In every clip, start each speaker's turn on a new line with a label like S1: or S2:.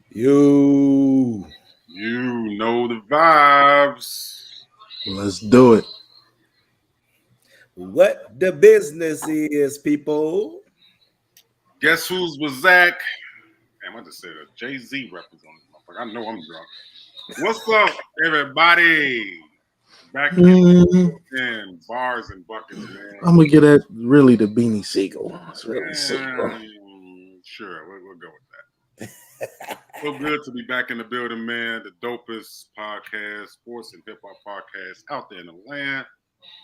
S1: You know the vibes.
S2: Let's do it.
S3: What the business is, people.
S1: Guess who's with Zach? Damn, I just said a Jay-Z reference on this motherfucker. I know I'm drunk. What's up, everybody? Back in bars and buckets, man.
S2: I'm gonna get at really the Beanie Siegel. It's really Siegel.
S1: Sure, we'll go with that. So good to be back in the building, man. The dopest podcast, sports and hip hop podcast out there in the land.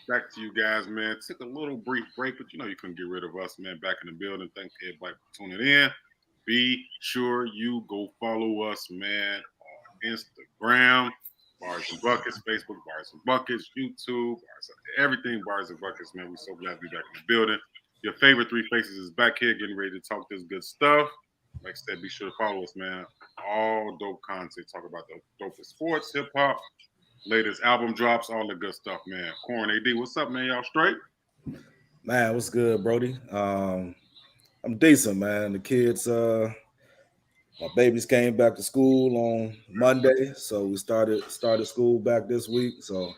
S1: Back to you guys, man. Took a little brief break, but you know you couldn't get rid of us, man. Back in the building. Thank everybody for tuning in. Be sure you go follow us, man, on Instagram, Bars and Buckets, Facebook, Bars and Buckets, YouTube, everything Bars and Buckets, man. We're so glad to be back in the building. Your favorite three faces is back here getting ready to talk this good stuff. Like I said, be sure to follow us, man. All dope content. Talk about the dopest sports, hip hop, latest album drops, all the good stuff, man. Corn AD, what's up, man? Y'all straight?
S3: Man, what's good, Brody? I'm decent, man. The kids, my babies came back to school on Monday, so we started school back this week. So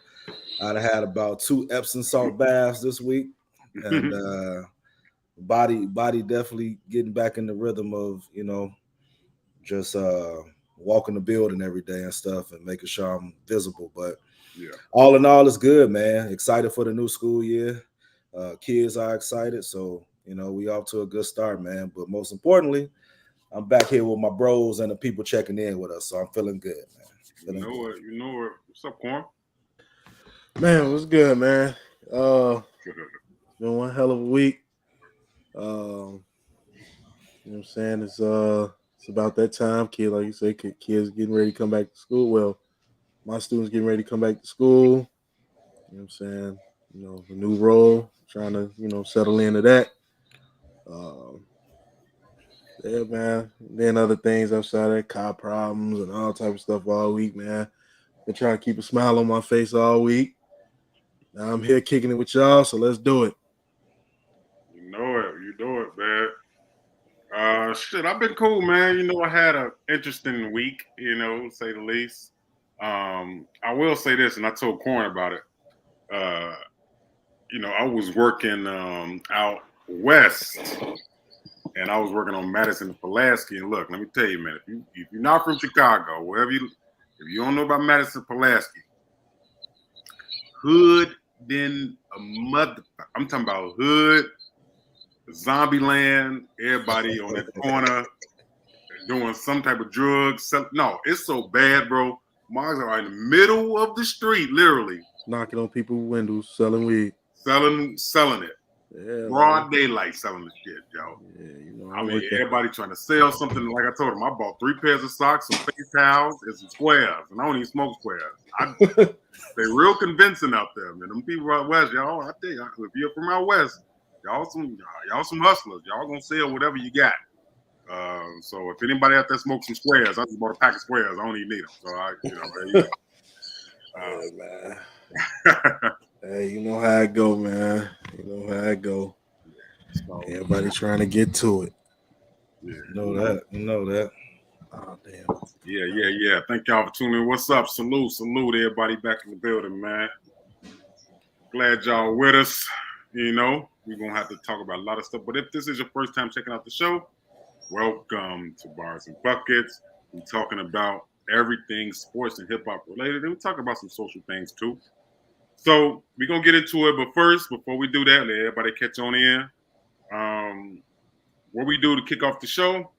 S3: I'd had about 2 Epsom salt baths this week, and body definitely getting back in the rhythm of just walking the building every day and stuff, and making sure I'm visible. But
S1: yeah,
S3: all in all, it's good, man. Excited for the new school year. Kids are excited, so we off to a good start, man. But most importantly, I'm back here with my bros and the people checking in with us, so I'm feeling good, man.
S1: You know what? What's up, Corn?
S2: Man, what's good, man? Been one hell of a week. You know what I'm saying? It's about that time, kid. Like you say, kids getting ready to come back to school. Well, my students getting ready to come back to school. You know what I'm saying? The new role, trying to settle into that. Yeah, man. Then other things outside of that, car problems and all type of stuff all week, man. Been trying to keep a smile on my face all week. Now I'm here kicking it with y'all, so let's do it.
S1: You know it, man. Shit, I've been cool, man. I had an interesting week, to say the least. I will say this, and I told Corn about it. I was working out west, and I was working on Madison and Pulaski. And look, let me tell you, man, if you're not from Chicago, if you don't know about Madison and Pulaski, hood, then a mother. I'm talking about hood, zombie land, everybody on that corner doing some type of drugs. No, it's so bad, bro. Mars are in the middle of the street, literally.
S2: Knocking on people's windows, selling weed.
S1: Selling it. Yeah, broad daylight selling the shit, yo. Yeah, everybody trying to sell something. Like I told them, I bought 3 pairs of socks, some face towels, and some squares. And I don't even smoke squares. They real convincing out there, man. Them people out west, y'all. I tell you, if you're from out west, y'all some hustlers. Y'all gonna sell whatever you got. So if anybody out there smokes some squares, I just bought a pack of squares. I don't even need them. So
S2: man. Hey, you know how it go, man. You know how it go. Everybody trying to get to it.
S1: Yeah,
S3: you know that.
S2: Oh, damn.
S1: Yeah. Thank y'all for tuning in. What's up? Salute, everybody back in the building, man. Glad y'all with us. You know, we're gonna have to talk about a lot of stuff. But if this is your first time checking out the show, welcome to Bars and Buckets. We're talking about everything sports and hip hop related, and we talk about some social things too. So we're gonna get into it, but first, before we do that, let everybody catch on in. What we do to kick off the show,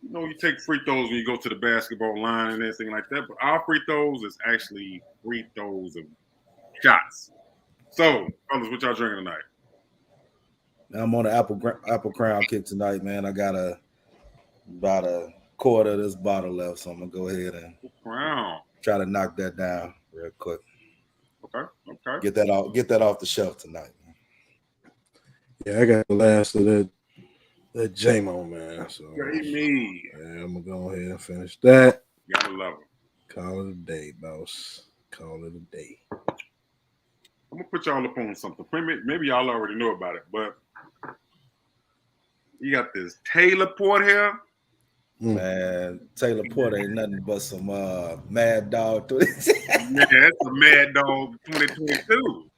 S1: you know, you take free throws when you go to the basketball line and everything like that. But our free throws is actually free throws of shots. So, fellas, what y'all drinking tonight?
S3: I'm on an apple crown kick tonight, man. I got about a quarter of this bottle left, so I'm gonna go ahead and try to knock that down real quick.
S1: Okay.
S3: Get that off the shelf tonight.
S2: Yeah, I got the last of that J-Mo, man. So
S1: me.
S2: Yeah, I'm gonna go ahead and finish that.
S1: Gotta love it.
S2: Call it a day, boss. Call it a day.
S1: I'm gonna put y'all up on something. Maybe y'all already know about it, but you got this Taylor Port here.
S3: Man, Taylor Port ain't nothing but some Mad Dog.
S1: Yeah, that's a Mad Dog 2022.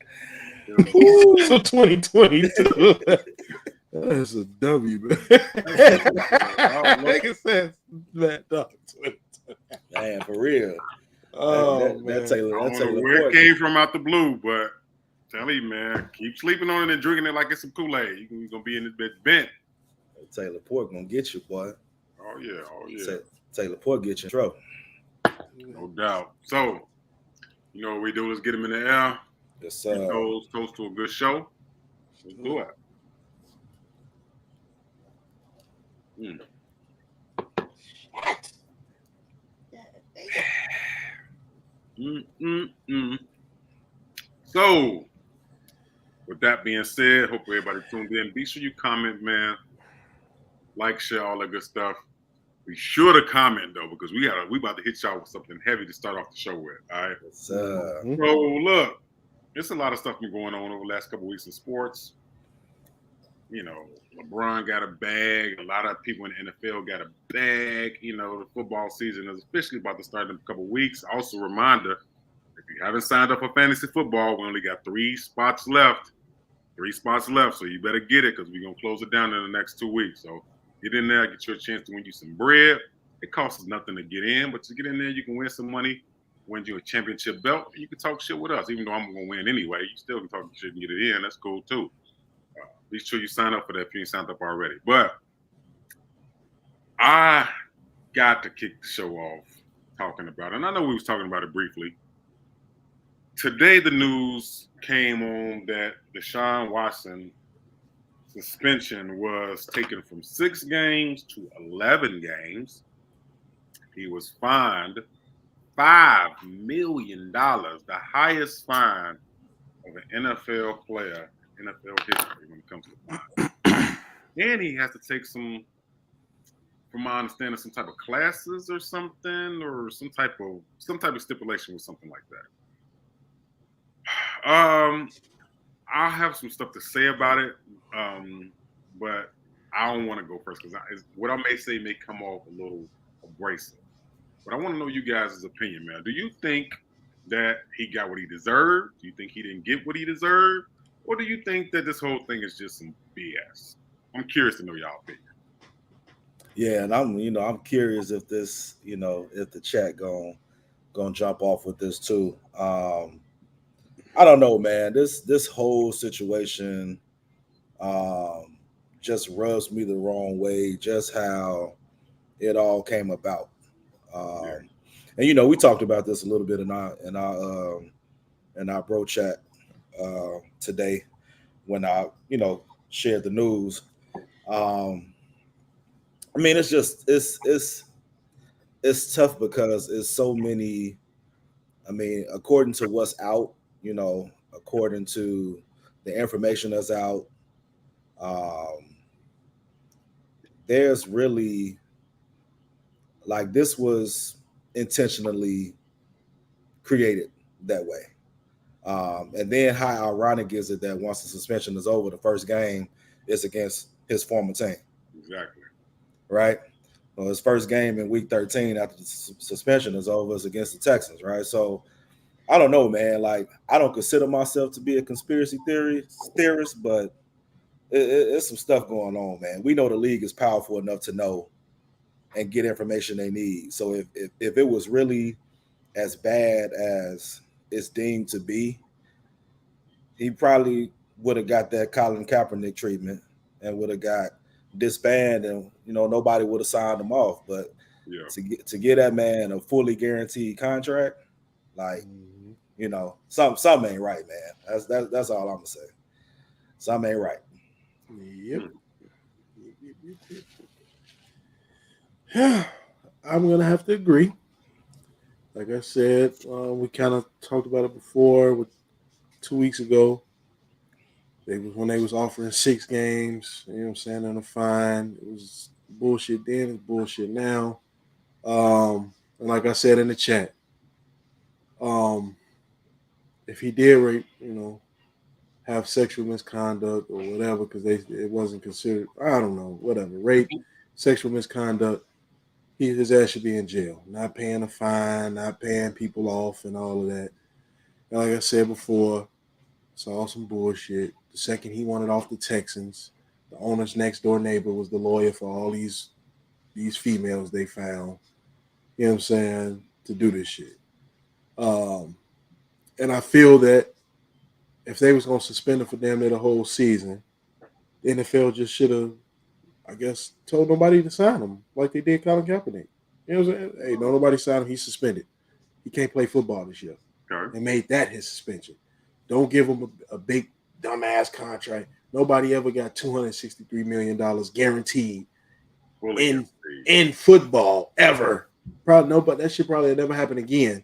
S2: So 2022. That's a W, man. Nigga says Mad Dog 2022.
S3: Man, for real.
S2: Oh,
S3: that Taylor.
S1: I don't know where it came from out the blue, but tell you, man, keep sleeping on it and drinking it like it's some Kool-Aid. You're gonna be in this bitch bent.
S3: Taylor Port gonna get you, boy.
S1: Oh yeah.
S3: Taylor Port get you in trouble.
S1: No doubt. So, you know what we do? Let's get him in the air.
S3: Yes, sir.
S1: Toast to a good show. Let's do it. So, with that being said, hope everybody tuned in. Be sure you comment, man. Like, share, all that good stuff. Be sure to comment though, because we about to hit y'all with something heavy to start off the show with. All right. So look, there's a lot of stuff been going on over the last couple of weeks in sports. You know, LeBron got a bag. A lot of people in the NFL got a bag. You know, the football season is officially about to start in a couple of weeks. Also, reminder, if you haven't signed up for fantasy football, we only got 3 spots left. 3 spots left, so you better get it because we're going to close it down in the next 2 weeks. So get in there, get you a chance to win you some bread. It costs us nothing to get in, but to get in there, you can win some money, win you a championship belt, and you can talk shit with us. Even though I'm going to win anyway, you still can talk shit and get it in. That's cool, too. Be sure you sign up for that if you ain't signed up already. But I got to kick the show off talking about it. And I know we was talking about it briefly. Today, the news came on that Deshaun Watson suspension was taken from 6 games to 11 games. He was fined $5 million, the highest fine of an NFL player, NFL history when it comes to fine. And he has to take some, from my understanding, some type of classes or something, or some type of stipulation with something like that. I'll have some stuff to say about it, but I don't want to go first because what I may say may come off a little abrasive. But I want to know you guys' opinion, man. Do you think that he got what he deserved? Do you think he didn't get what he deserved? Or do you think that this whole thing is just some BS? I'm curious to know y'all opinion.
S3: Yeah, and I'm curious if this, if the chat gonna jump off with this too. I don't know, man. This whole situation just rubs me the wrong way. Just how it all came about, and we talked about this a little bit in our bro chat today when I shared the news. I mean, it's just it's tough because it's so many. I mean, according to what's out, according to the information that's out, there's really this was intentionally created that way. And then how ironic is it that once the suspension is over, the first game is against his former team.
S1: Exactly.
S3: Right? Well, his first game in week 13 after the suspension is over is against the Texans, right? So I don't know, man. Like, I don't consider myself to be a conspiracy theorist, but it's some stuff going on, man. We know the league is powerful enough to know and get information they need. So if it was really as bad as it's deemed to be, he probably would have got that Colin Kaepernick treatment and would have got disbanded, and nobody would have signed him off. But to get that man a fully guaranteed contract, like something ain't right, man. That's all I'm gonna say. Something ain't right.
S2: Yep. Yeah, I'm gonna have to agree. Like I said, we kind of talked about it before. 2 weeks ago, when they was offering 6 games. You know what I'm saying? And a fine. It was bullshit then. It's bullshit now. And like I said in the chat, if he did rape, have sexual misconduct or whatever, because it wasn't considered, I don't know, whatever, rape, sexual misconduct, his ass should be in jail, not paying a fine, not paying people off and all of that. And like I said before, it's all some bullshit. The second he wanted off the Texans, the owner's next door neighbor was the lawyer for all these females they found, you know what I'm saying, to do this shit. And I feel that if they was going to suspend him for damn near the whole season, the NFL just should have, I guess, told nobody to sign him like they did Colin Kaepernick. You know what I'm saying? Hey, no, nobody signed him. He's suspended. He can't play football this year.
S1: Okay.
S2: And made that his suspension. Don't give him a big dumbass contract. Nobody ever got $263 million guaranteed in football ever. Probably nobody. That shit probably never happen again.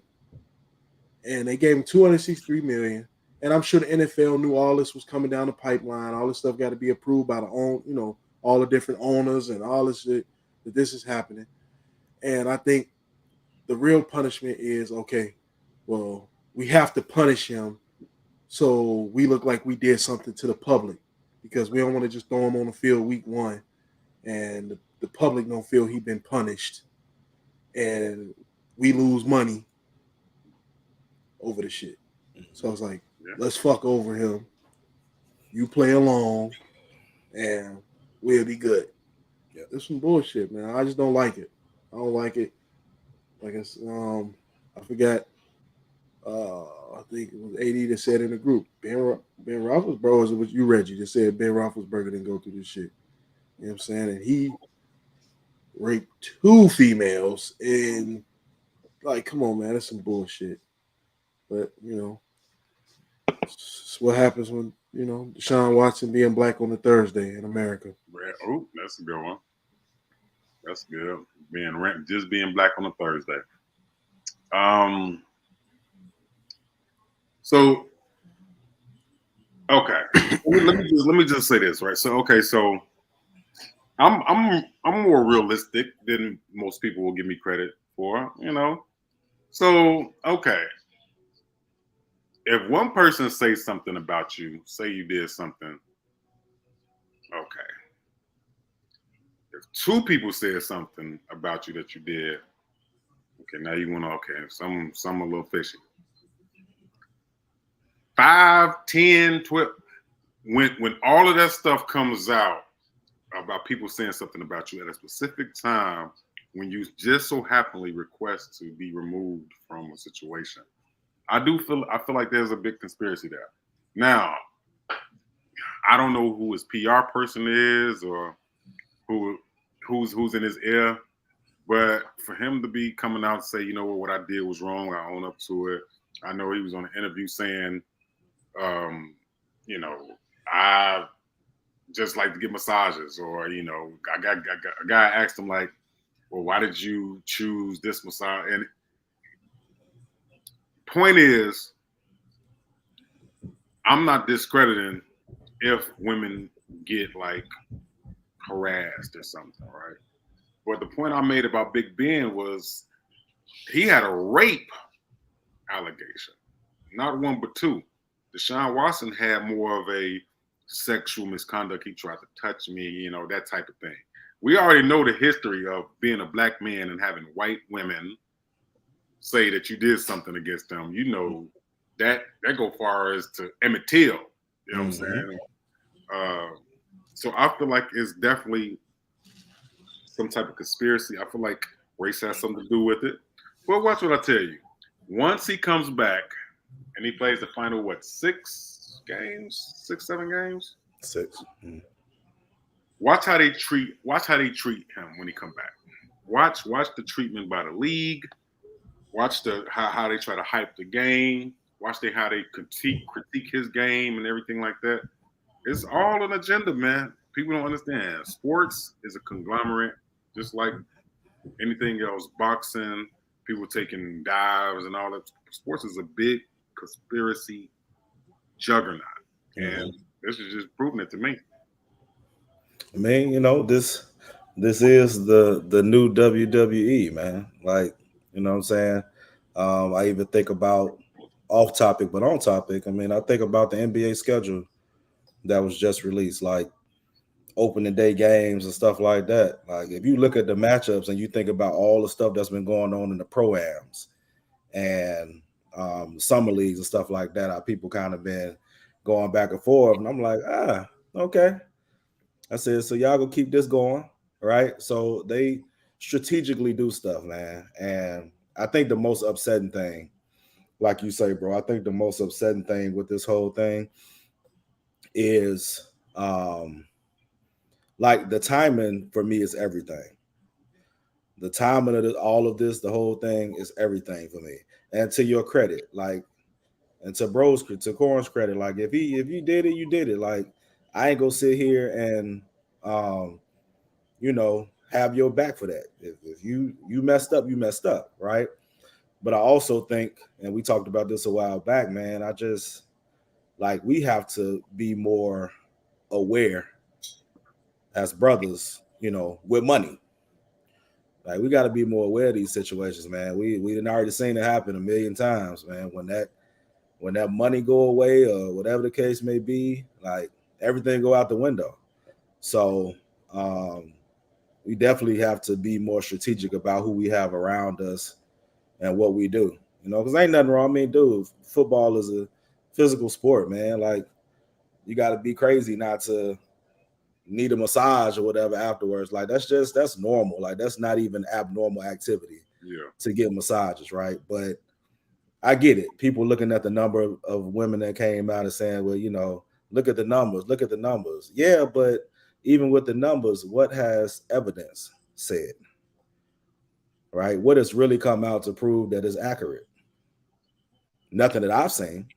S2: And they gave him $263 million. And I'm sure the NFL knew all this was coming down the pipeline. All this stuff got to be approved by all the different owners and all this shit, that this is happening. And I think the real punishment is, okay, well, we have to punish him so we look like we did something to the public, because we don't want to just throw him on the field week 1 and the public don't feel he's been punished and we lose money over the shit. So I was like, let's fuck over him. You play along and we'll be good. Yeah, it's some bullshit, man. I just don't like it. I don't like it. Like I forgot. I think it was AD that said in the group, Ben Roethlisberger, it was you, Reggie, that said Ben Roethlisberger didn't go through this shit. You know what I'm saying? And he raped 2 females, and like, come on, man, that's some bullshit. But it's what happens when Deshaun Watson being black on a Thursday in America.
S1: Oh, that's a good one. That's good. Just being black on a Thursday. So, okay, let me just say this, right? So, okay, so I'm more realistic than most people will give me credit for, So, okay, if one person says something about you, say you did something, okay. If 2 people said something about you that you did, okay, now you want to, some a little fishy. 5, 10, 12, when all of that stuff comes out about people saying something about you at a specific time, when you just so happily request to be removed from a situation, I feel like there's a big conspiracy there. Now, I don't know who his PR person is or who's in his ear, but for him to be coming out and say, what I did was wrong, I own up to it. I know he was on an interview saying, I just like to get massages, or a guy asked him like, well, why did you choose this massage? And point is, I'm not discrediting if women get like harassed or something, right? But the point I made about Big Ben was he had a rape allegation, not 1 but 2. Deshaun Watson had more of a sexual misconduct. He tried to touch me, that type of thing. We already know the history of being a black man and having white women say that you did something against them. that go far as to Emmett Till. You know what I'm saying? So I feel like it's definitely some type of conspiracy. I feel like race has something to do with it. But watch what I tell you. Once he comes back and he plays the final, 6 games, 6, 7 games?
S3: 6. Mm-hmm.
S1: Watch how they treat him when he come back. Watch the treatment by the league. Watch how they try to hype the game. Watch how they critique his game and everything like that. It's all an agenda, man. People don't understand. Sports is a conglomerate, just like anything else. Boxing, people taking dives and all that. Sports is a big conspiracy juggernaut, and this is just proving it to me.
S3: I mean, this is the new WWE, man. Like, you know what I'm saying? I even think about off topic, but on topic. I mean, I think about the NBA schedule that was just released, like opening day games and stuff like that. Like, if you look at the matchups and you think about all the stuff that's been going on in the pro-ams and summer leagues and stuff like that, how people kind of been going back and forth. And I'm like, okay. I said, so y'all go keep this going, right? So they strategically do stuff, man. And I think the most upsetting thing, like you say, bro, I think the most upsetting thing with this whole thing is like the timing for me is everything. The timing of all of this, the whole thing is everything for me. And to your credit, like, and to Corin's credit, like if you did it, you did it. Like, I ain't gonna sit here and have your back for that. If you messed up, you messed up, right? But I also think, and we talked about this a while back, man, I just like we have to be more aware as brothers, with money. Like, we got to be more aware of these situations, man. We done already seen it happen a million times, man. When that money go away or whatever the case may be, like everything go out the window. So we definitely have to be more strategic about who we have around us and what we do, because ain't nothing wrong. I mean, dude, football is a physical sport, man. Like, you got to be crazy not to need a massage or whatever afterwards. Like, that's normal. Like, that's not even abnormal activity to get massages, right? But I get it. People looking at the number of women that came out and saying, well, look at the numbers. Yeah, but even with the numbers, what has evidence said? Right? What has really come out to prove that is accurate? Nothing that I've seen.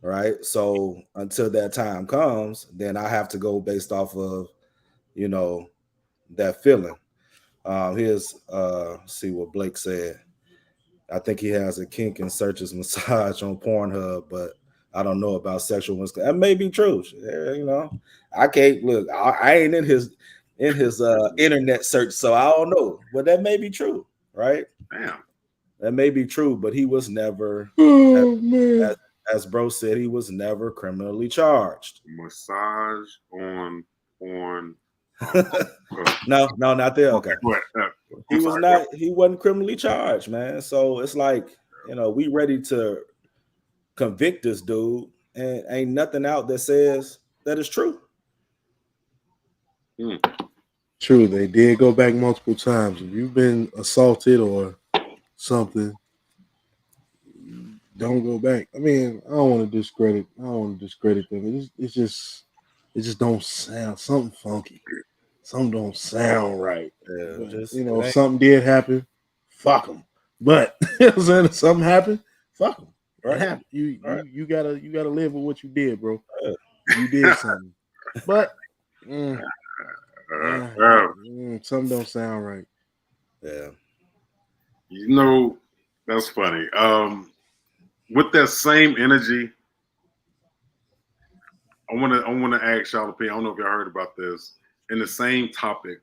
S3: Right? So until that time comes, then I have to go based off of, that feeling. Here's see what Blake said. I think he has a kink and searches massage on Pornhub, but I don't know about sexual ones. That may be true. I can't look. I ain't in his internet search, so I don't know. But that may be true, right?
S1: Damn.
S3: That may be true, but he was never, as bro said, he was never criminally charged.
S1: Massage on porn.
S3: No, not there. Okay. He was not. He wasn't criminally charged, man. So it's like, we ready to convict this dude, and ain't nothing out that says that it's true.
S2: True, they did go back multiple times. If you've been assaulted or something, don't go back. I mean, I don't want to discredit them. It just don't sound something funky. Something don't sound right.
S3: Yeah,
S2: but, if something did happen, fuck them. But if something happened, fuck them. Right. It happened. You gotta live with what you did, bro. You did something. But something don't sound right.
S3: Yeah.
S1: That's funny. With that same energy, I wanna ask y'all opinion. I don't know if y'all heard about this. In the same topic,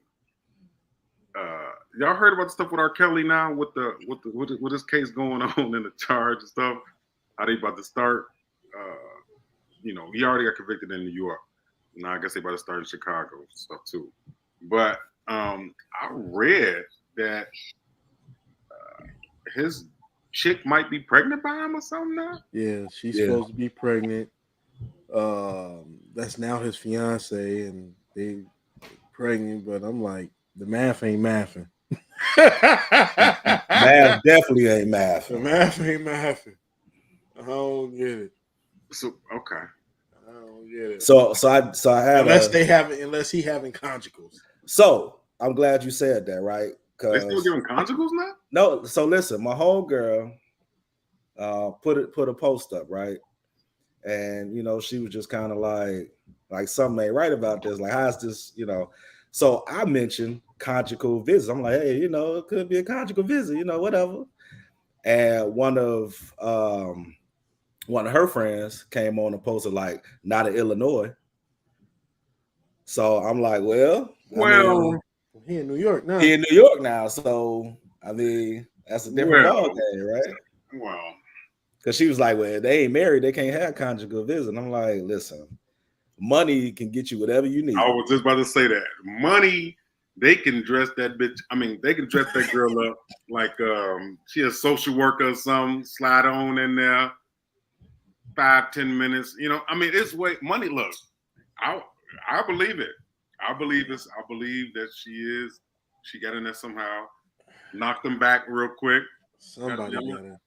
S1: y'all heard about the stuff with R. Kelly now with this case going on and the charge and stuff? How they about to start? He already got convicted in New York. Now I guess they about to start in Chicago and stuff too. But I read that his chick might be pregnant by him or something now.
S2: Yeah, she's supposed to be pregnant. That's now his fiance, and they pregnant. But I'm like, the math ain't mathing.
S3: Math definitely ain't math.
S2: The math ain't mathing. I don't get it.
S1: So okay.
S2: I don't get it.
S3: So I had
S2: unless he having conjugals.
S3: So I'm glad you said that, right?
S1: They still giving conjugals now?
S3: No. So listen, my whole girl put a post up, right? And she was just kind of like something ain't right about this. Like, how's this? So I mentioned conjugal visit. I'm like, hey, it could be a conjugal visit, whatever. And one of her friends came on and posted like, not in Illinois. So I'm like, well,
S2: he in New York now.
S3: He in New York now. So I mean, that's a different ball game, right?
S1: Wow.
S3: Because she was like, well, they ain't married, they can't have conjugal visit. And I'm like, listen, money can get you whatever you need.
S1: I was just about to say that. Money, they can dress that bitch. I mean, they can dress that girl up like she a social worker or something, slide on in there, 5-10 minutes. I mean, it's way money. Look, I believe it. I believe that she got in there somehow, knocked them back real quick.
S2: Somebody got in.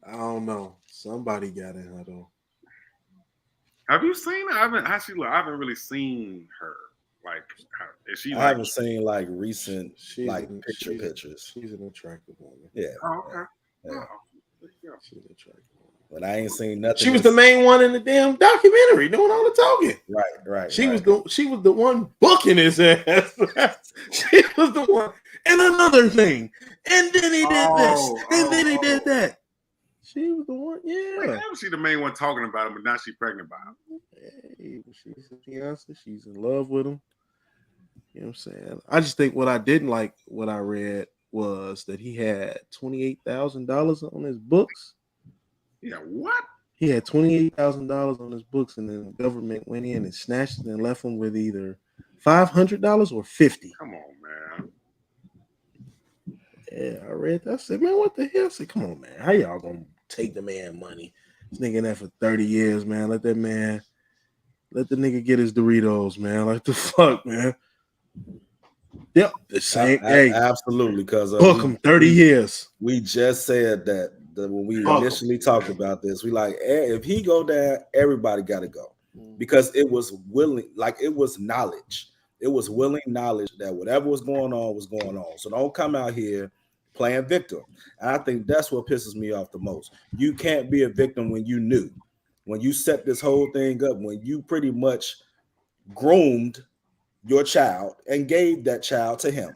S2: I don't know. Somebody got in her though.
S1: Have you seen her? I haven't really seen her. Like, is she?
S3: I haven't seen like recent pictures.
S2: She's an attractive woman.
S3: Yeah.
S1: Oh, okay.
S3: Yeah.
S1: Oh,
S2: she's an attractive woman.
S3: But I ain't seen nothing.
S2: She was the main one in the damn documentary doing all the talking.
S3: Right.
S2: She was the one booking his ass. She was the one. And another thing. And then he did this. And then he did that. She was the one. Yeah.
S1: Wait, how was she the main one talking about him, but now she's pregnant by him?
S2: Hey, she's a fiance. She's in love with him. You know what I'm saying? I just think what I didn't like, what I read, was that he had $28,000 on his books.
S1: Yeah, what?
S2: He had $28,000 on his books, and then the government went in and snatched it and left him with either $500 or $50.
S1: Come on, man.
S2: Yeah, I read that. I said, man, what the hell? I said, come on, man. How y'all gonna take the man money? This nigga in there for 30 years, man. Let the nigga get his Doritos, man. Like the fuck, man. Yep, the same.
S3: Absolutely, because
S2: book him 30 years.
S3: We just said that when we initially talked about this, we like, if he go down, everybody got to go, because it was willing, like it was knowledge. It was willing knowledge that whatever was going on was going on. So don't come out here playing victim. And I think that's what pisses me off the most. You can't be a victim when you knew, when you set this whole thing up, when you pretty much groomed your child and gave that child to him.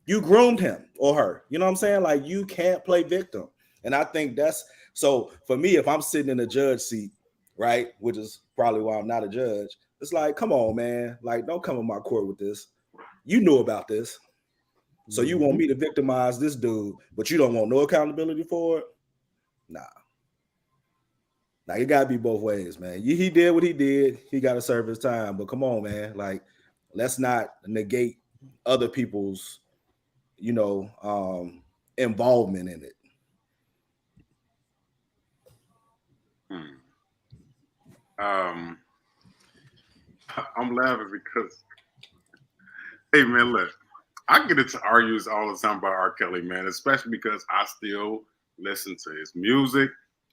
S3: You groomed him or her. You know what I'm saying? Like, you can't play victim. And I think that's, so for me, if I'm sitting in a judge seat, right, which is probably why I'm not a judge, it's like, come on, man. Like, don't come in my court with this. You knew about this. So you want me to victimize this dude, but you don't want no accountability for it? Nah. Now, it got to be both ways, man. He did what he did. He got to serve his time. But come on, man. Like, let's not negate other people's, involvement in it.
S1: I'm laughing because, hey, man, look, I get into arguments all the time about R. Kelly, man, especially because I still listen to his music.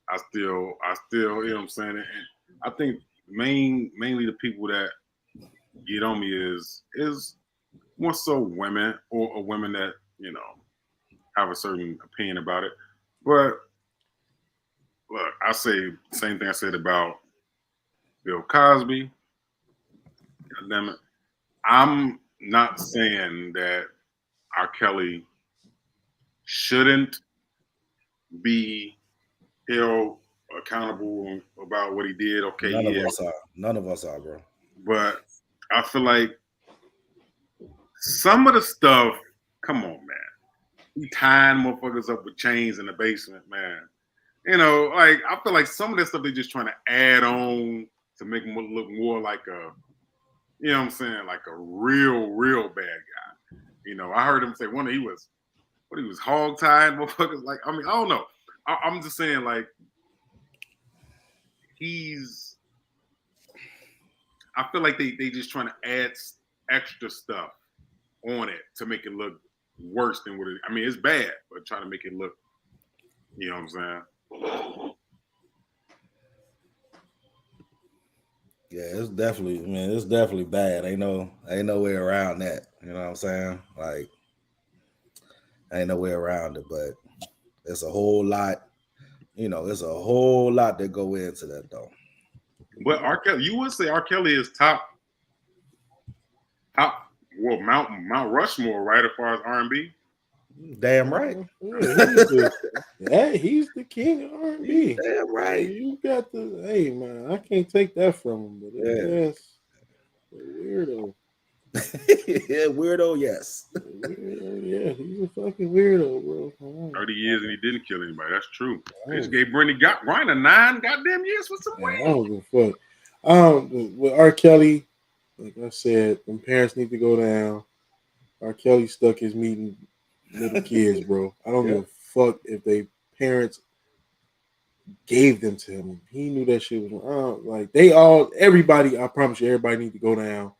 S1: I still, you know what I'm saying? And I think mainly the people that get on me is more so women or women that, have a certain opinion about it. But look, I say the same thing I said about Bill Cosby. God damn it. I'm not saying that R. Kelly shouldn't be held accountable about what he did. Okay,
S3: None of us are, bro.
S1: But I feel like some of the stuff, come on, man. He tying motherfuckers up with chains in the basement, man. Like, I feel like some of that stuff they're just trying to add on to make him look more like a, you know what I'm saying, like a real bad guy. I heard him say he was what he was hog tied, motherfuckers. Like, I mean, I don't know. I'm just saying, like, I feel like they just trying to add extra stuff on it to make it look worse than what it. I mean, it's bad, but trying to make it look. You know what I'm saying?
S3: Yeah, it's definitely bad. Ain't no way around that. You know what I'm saying? Like, ain't no way around it. But it's a whole lot. You know, there's a whole lot that go into that though.
S1: But R. Kelly, you would say R. Kelly is top. Well, Mount Rushmore, right? As far as R&B.
S3: Damn right.
S2: Yeah, he's the king of R&B.
S3: Damn right.
S2: You got the hey man, I can't take that from him, but yes, weirdo.
S3: Yeah, weirdo, yes.
S2: Weirdo, yeah, he's a fucking weirdo, bro.
S1: 30 years and he didn't kill anybody. That's true. They just gave Brittany Griner 9 goddamn years for some weed.
S2: I don't give a fuck. With R. Kelly, like I said, them parents need to go down. R. Kelly stuck his meeting little kids, bro. I don't give a fuck if they parents gave them to him. He knew that shit was like everybody. I promise you, everybody need to go down.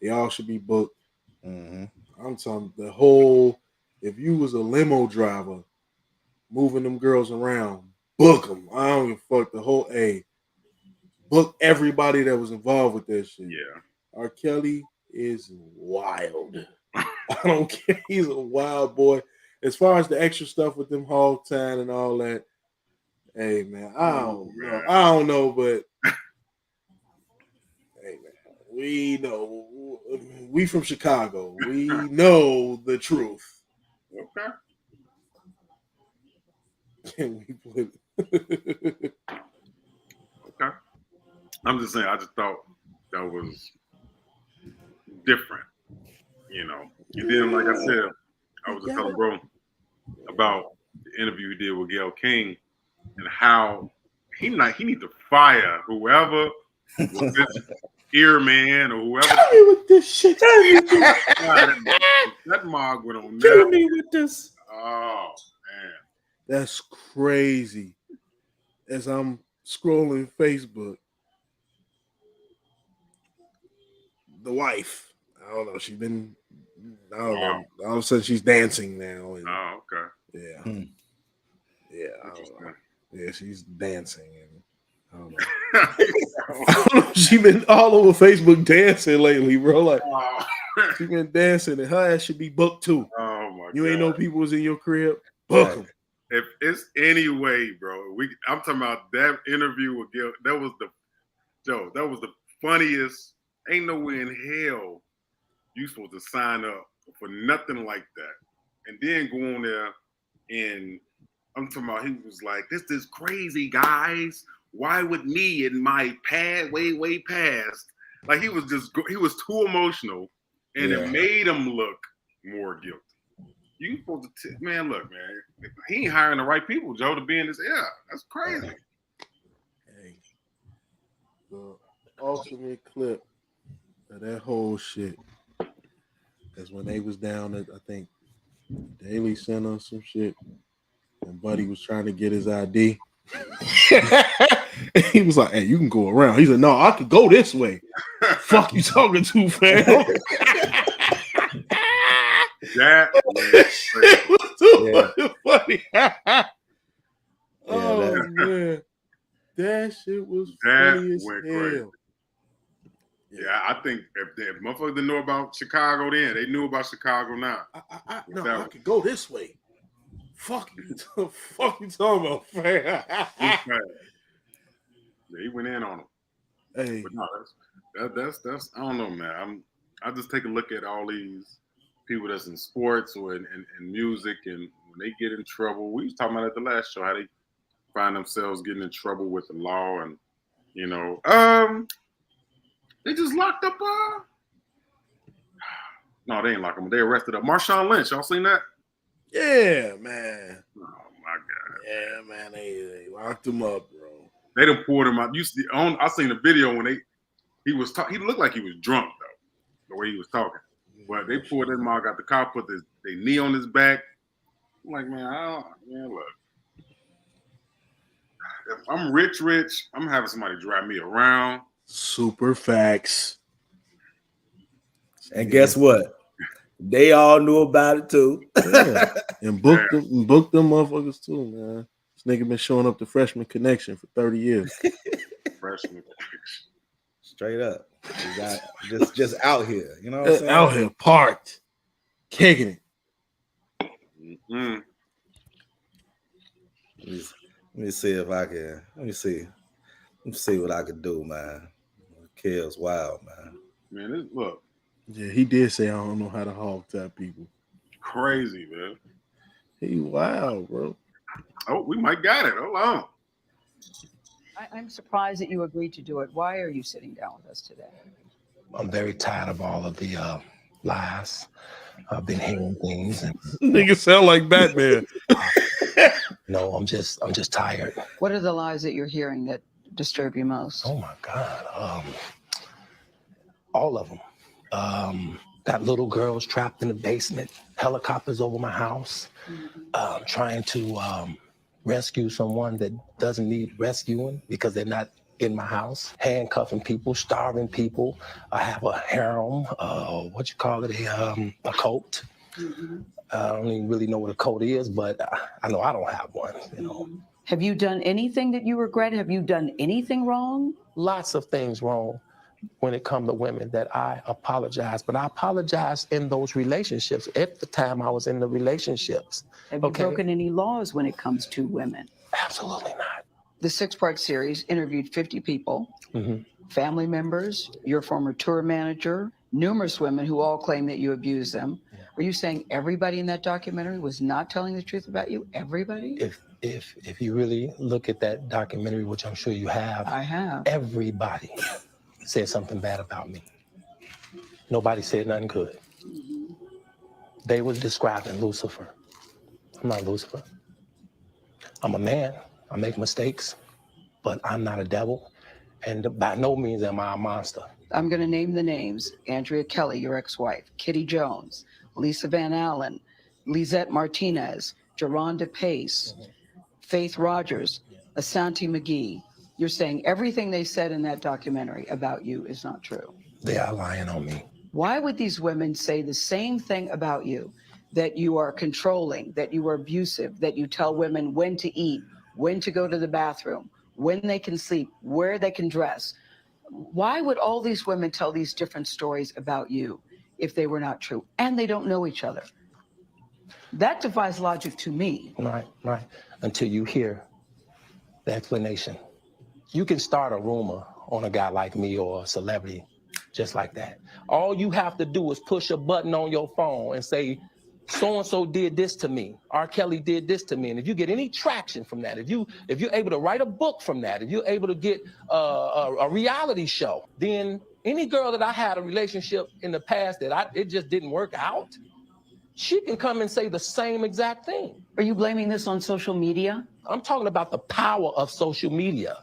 S2: They all should be booked.
S3: Mm-hmm.
S2: I'm talking the whole. If you was a limo driver, moving them girls around, book them. I don't give a fuck. The whole book everybody that was involved with that shit.
S1: Yeah.
S2: R. Kelly is wild. I don't care. He's a wild boy. As far as the extra stuff with them hog time and all that, hey man, I don't know, but hey man, we know. We from Chicago. We know the truth.
S1: Okay.
S2: Can we put it?
S1: Okay. I'm just saying, I just thought that was different, you know. And then, like I said, I was just telling bro about the interview he did with Gayle King and how he need to fire whoever was this ear man or whoever.
S2: Tell me with this shit.
S1: That mog went on.
S3: Kill me with this.
S1: Oh man,
S2: that's crazy. As I'm scrolling Facebook, the wife. I don't know. She's been. I don't know. All of a sudden, she's dancing now. And,
S1: oh, okay.
S2: Yeah. Yeah. I don't know. Yeah, she's dancing. And I don't know. I don't know. She been all over Facebook dancing lately, bro. Like she been dancing, and her ass should be booked too.
S1: Oh my
S2: You
S1: God.
S2: ain't know people was in your crib. Book them.
S1: If it's any way, bro, I'm talking about that interview with Gayle. That was the funniest. Ain't no way in hell you supposed to sign up for nothing like that. And then go on there and I'm talking about he was like, this is crazy, guys. Why would me in my way past? Like he was too emotional and it made him look more guilty. You supposed to man, look, man, he ain't hiring the right people, Joe, to be in this air. That's crazy.
S2: Hey, the ultimate clip of that whole shit is when they was down at I think Daily Center or some shit, and Buddy was trying to get his ID. He was like, "Hey, you can go around." He said, "No, I could go this way." Fuck you talking to, fam?
S1: That
S2: was too funny. Man, that shit was funny as hell. Crazy.
S1: Yeah, I think if motherfuckers didn't know about Chicago then, they knew about Chicago now.
S2: I could go this way. Fuck you, fuck you talking about, fam?
S1: Yeah, he went in on him.
S2: Hey,
S1: but no, that's I don't know, man. I just take a look at all these people that's in sports or in music, and when they get in trouble, we was talking about at the last show how they find themselves getting in trouble with the law, and you know, they just locked up. No, they ain't locked him. They arrested up Marshawn Lynch. Y'all seen that?
S2: Yeah, man.
S1: Oh my God.
S2: Yeah, man. They locked him up, bro.
S1: They done pulled him out. I seen a video when he was talking. He looked like he was drunk though, the way he was talking. But they pulled him out, got the car, put their knee on his back, I'm like, man, look. If I'm rich, I'm having somebody drive me around.
S2: Super facts.
S3: And guess what? They all knew about it too.
S2: Yeah. And booked them motherfuckers too, man. This nigga been showing up the Freshman Connection for 30 years.
S1: Freshman Connection.
S3: Straight up. You got just out here. You know what I'm saying?
S2: Out here, parked, kicking it.
S1: Mm-hmm.
S3: Let me see if I can. Let me see what I can do, man. Kill's wild, man.
S1: Man, look.
S2: Yeah, he did say I don't know how to hog tie people.
S1: Crazy, man.
S2: He wild, bro.
S1: Oh, we might got it. Hold on.
S4: I'm surprised that you agreed to do it. Why are you sitting down with us today?
S5: I'm very tired of all of the lies. I've been hearing things. And,
S2: Nigga sound like Batman.
S5: no, I'm just tired.
S4: What are the lies that you're hearing that disturb you most?
S5: Oh my God. All of them. Got little girls trapped in the basement, helicopters over my house, trying to rescue someone that doesn't need rescuing because they're not in my house, handcuffing people, starving people. I have a harem, a cult. I don't even really know what a cult is, but I know I don't have one, you know.
S4: Have you done anything that you regret? Have you done anything wrong?
S5: Lots of things wrong when it comes to women that I apologize, but I apologize in those relationships. At the time I was in the relationships.
S4: Have you broken any laws when it comes to women?
S5: Absolutely not.
S4: The 6-part series interviewed 50 people, family members, your former tour manager, numerous women who all claim that you abused them. Yeah. Are you saying everybody in that documentary was not telling the truth about you? Everybody?
S5: If you really look at that documentary, which I'm sure you have,
S4: I have.
S5: Everybody said something bad about me. Nobody said nothing good. They were describing Lucifer. I'm not Lucifer. I'm a man. I make mistakes, but I'm not a devil. And by no means am I a monster.
S4: I'm going to name the names. Andrea Kelly, your ex-wife, Kitty Jones, Lisa Van Allen, Lisette Martinez, Geronda Pace, Faith Rogers, Asante McGee. You're saying everything they said in that documentary about you is not true.
S5: They are lying on me.
S4: Why would these women say the same thing about you? That you are controlling, that you are abusive, that you tell women when to eat, when to go to the bathroom, when they can sleep, where they can dress. Why would all these women tell these different stories about you if they were not true? And they don't know each other. That defies logic to me.
S5: Right. Until you hear the explanation. You can start a rumor on a guy like me or a celebrity just like that. All you have to do is push a button on your phone and say, so-and-so did this to me. R. Kelly did this to me. And if you get any traction from that, if you're able to write a book from that, if you're able to get a reality show, then any girl that I had a relationship in the past that it just didn't work out, she can come and say the same exact thing.
S4: Are you blaming this on social media?
S5: I'm talking about the power of social media.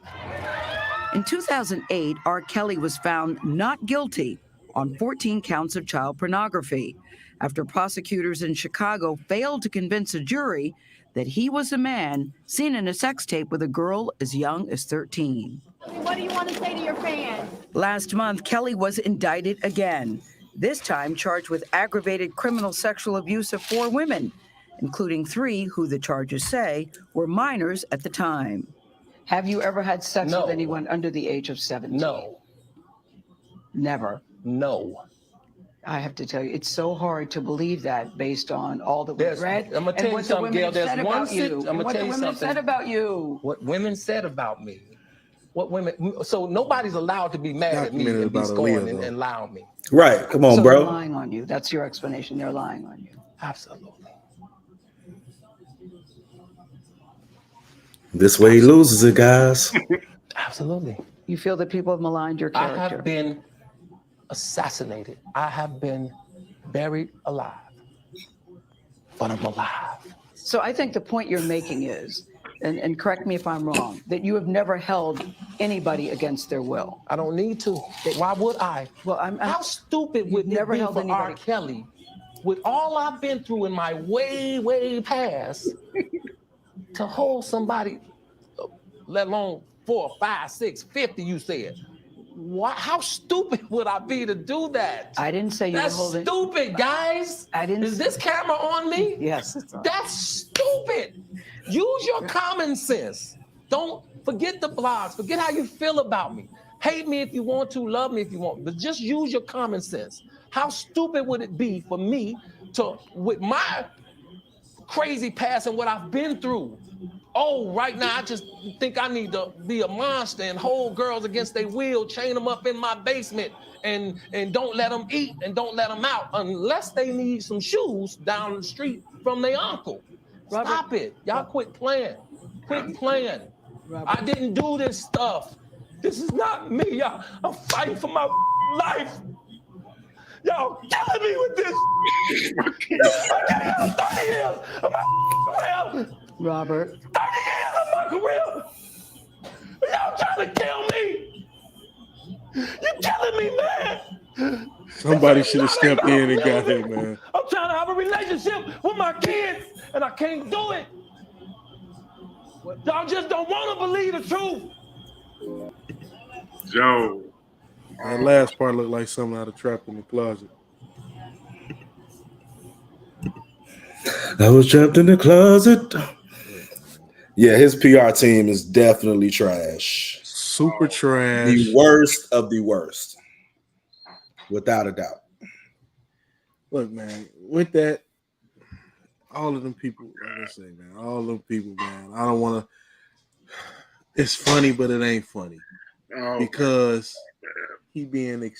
S4: In 2008, R. Kelly was found not guilty on 14 counts of child pornography after prosecutors in Chicago failed to convince a jury that he was a man seen in a sex tape with a girl as young as 13.
S6: What do you want to say to your fans?
S4: Last month, Kelly was indicted again, this time charged with aggravated criminal sexual abuse of 4 women, including 3 who the charges say were minors at the time. Have you ever had sex with anyone under the age of 17?
S5: No.
S4: Never?
S5: No.
S4: I have to tell you, it's so hard to believe that based on all that we've read
S5: I'm gonna tell you something, Gail. There's one thing. I'm gonna tell you something. What the women
S4: said about you.
S5: What women said about me. What women. So nobody's allowed to be mad at me and be scorned and lie on me.
S3: Right. Come on, bro.
S4: They're lying on you. That's your explanation. They're lying on you.
S5: Absolutely.
S3: This way he loses it, guys.
S5: Absolutely.
S4: You feel that people have maligned your character?
S5: I have been assassinated. I have been buried alive. But I'm alive.
S4: So I think the point you're making is, and correct me if I'm wrong, that you have never held anybody against their will.
S5: I don't need to. Why would I?
S4: Well,
S5: how stupid would it be for R. Kelly with all I've been through in my way past, to hold somebody, let alone 4, 5, 6, 50, you said. Why, how stupid would I be to do that?
S4: I didn't say you were
S5: That's
S4: holding.
S5: stupid, guys.
S4: I didn't.
S5: Is this camera on me?
S4: Yes, it's on.
S5: That's stupid. Use your common sense. Don't forget the blogs. Forget how you feel about me. Hate me if you want to, love me if you want, but just use your common sense. How stupid would it be for me to, with my crazy past and what I've been through, oh, right now I just think I need to be a monster and hold girls against their will, chain them up in my basement, and don't let them eat and don't let them out unless they need some shoes down the street from their uncle.
S4: Robert,
S5: Stop it. Y'all quit playing. Quit playing.
S4: Robert.
S5: I didn't do this stuff. This is not me, y'all. I'm fighting for my life. Y'all killing me with this. I got 30 years of my career.
S4: Robert.
S5: 30 years of my career. Y'all trying to kill me. You're killing me, man.
S2: Somebody should have stepped in and got him, man.
S5: I'm trying to have a relationship with my kids, and I can't do it. Y'all just don't want to believe the truth.
S1: Joe.
S2: That last part looked like something out of Trapped in the Closet.
S3: I was trapped in the closet. Yeah, his PR team is definitely trash.
S2: Super trash.
S3: The worst of the worst. Without a doubt.
S2: Look, man, with that, all of them people, like I say, man, all of them people, man, I don't want to. It's funny, but it ain't funny. Because the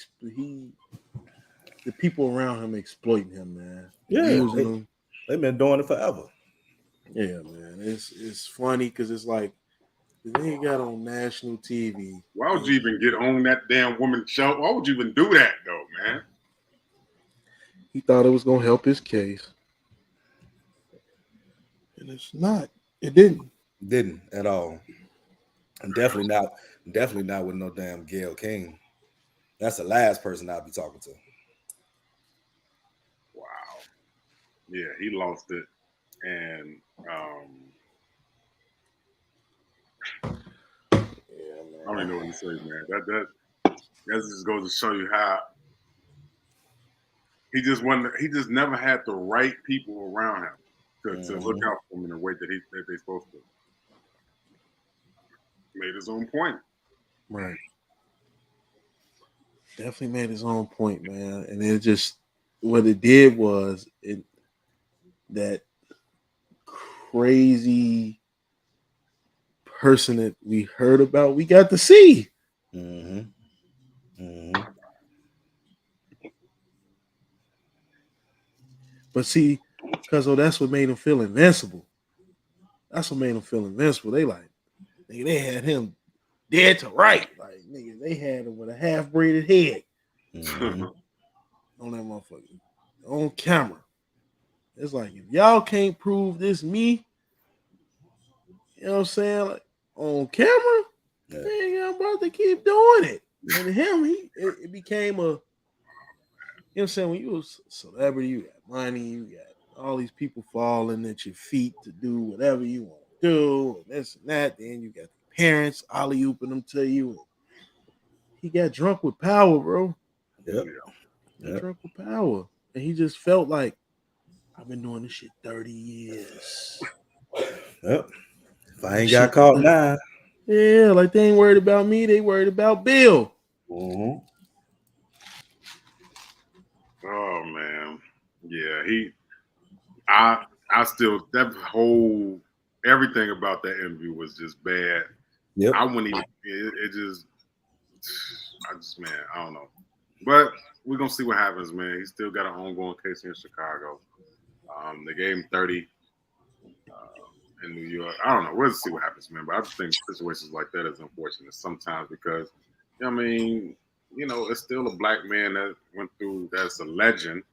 S2: people around him exploiting him, man.
S3: Yeah,
S2: using him.
S3: They've been doing it forever.
S2: Yeah, man. It's funny because it's like they got on national TV.
S1: Why would you even get on that damn woman's show? Why would you even do that, though, man?
S2: He thought it was gonna help his case, and it's not. It didn't.
S3: Didn't at all. And definitely not with no damn Gayle King. That's the last person I'll be talking to.
S1: Wow. Yeah, he lost it. And I don't even know what to say, man. That just goes to show you how he just never had the right people around him to look out for him in the way that they're supposed to. Made his own point.
S2: Right. Definitely made his own point, man. And it just what it did was that crazy person that we heard about, we got to see. But see, because that's what made him feel invincible. That's what made him feel invincible. They like, nigga, they had him dead to right. Like, nigga, they had him with a half-braided head. On that motherfucker. On camera. It's like, if y'all can't prove this me, you know what I'm saying? Like, on camera, nigga, I'm about to keep doing it. And him, it became a, you know what I'm saying? When you was a celebrity, you got money, you got all these people falling at your feet to do whatever you want to do, and this and that. Then you got the parents alley-ooping them to you. He got drunk with power, bro.
S3: Yep.
S2: Drunk with power. And he just felt like, I've been doing this shit 30 years.
S3: Yep. If I ain't got caught now.
S2: Yeah, like they ain't worried about me, they worried about Bill.
S1: Oh man. Yeah, I still, that whole, everything about that interview was just bad.
S3: Yep.
S1: I wouldn't even, man, I don't know. But we're going to see what happens, man. He's still got an ongoing case in Chicago. They gave him 30 in New York. I don't know. We'll see what happens, man. But I just think situations like that is unfortunate sometimes because, I mean, you know, it's still a black man that went through, that's a legend.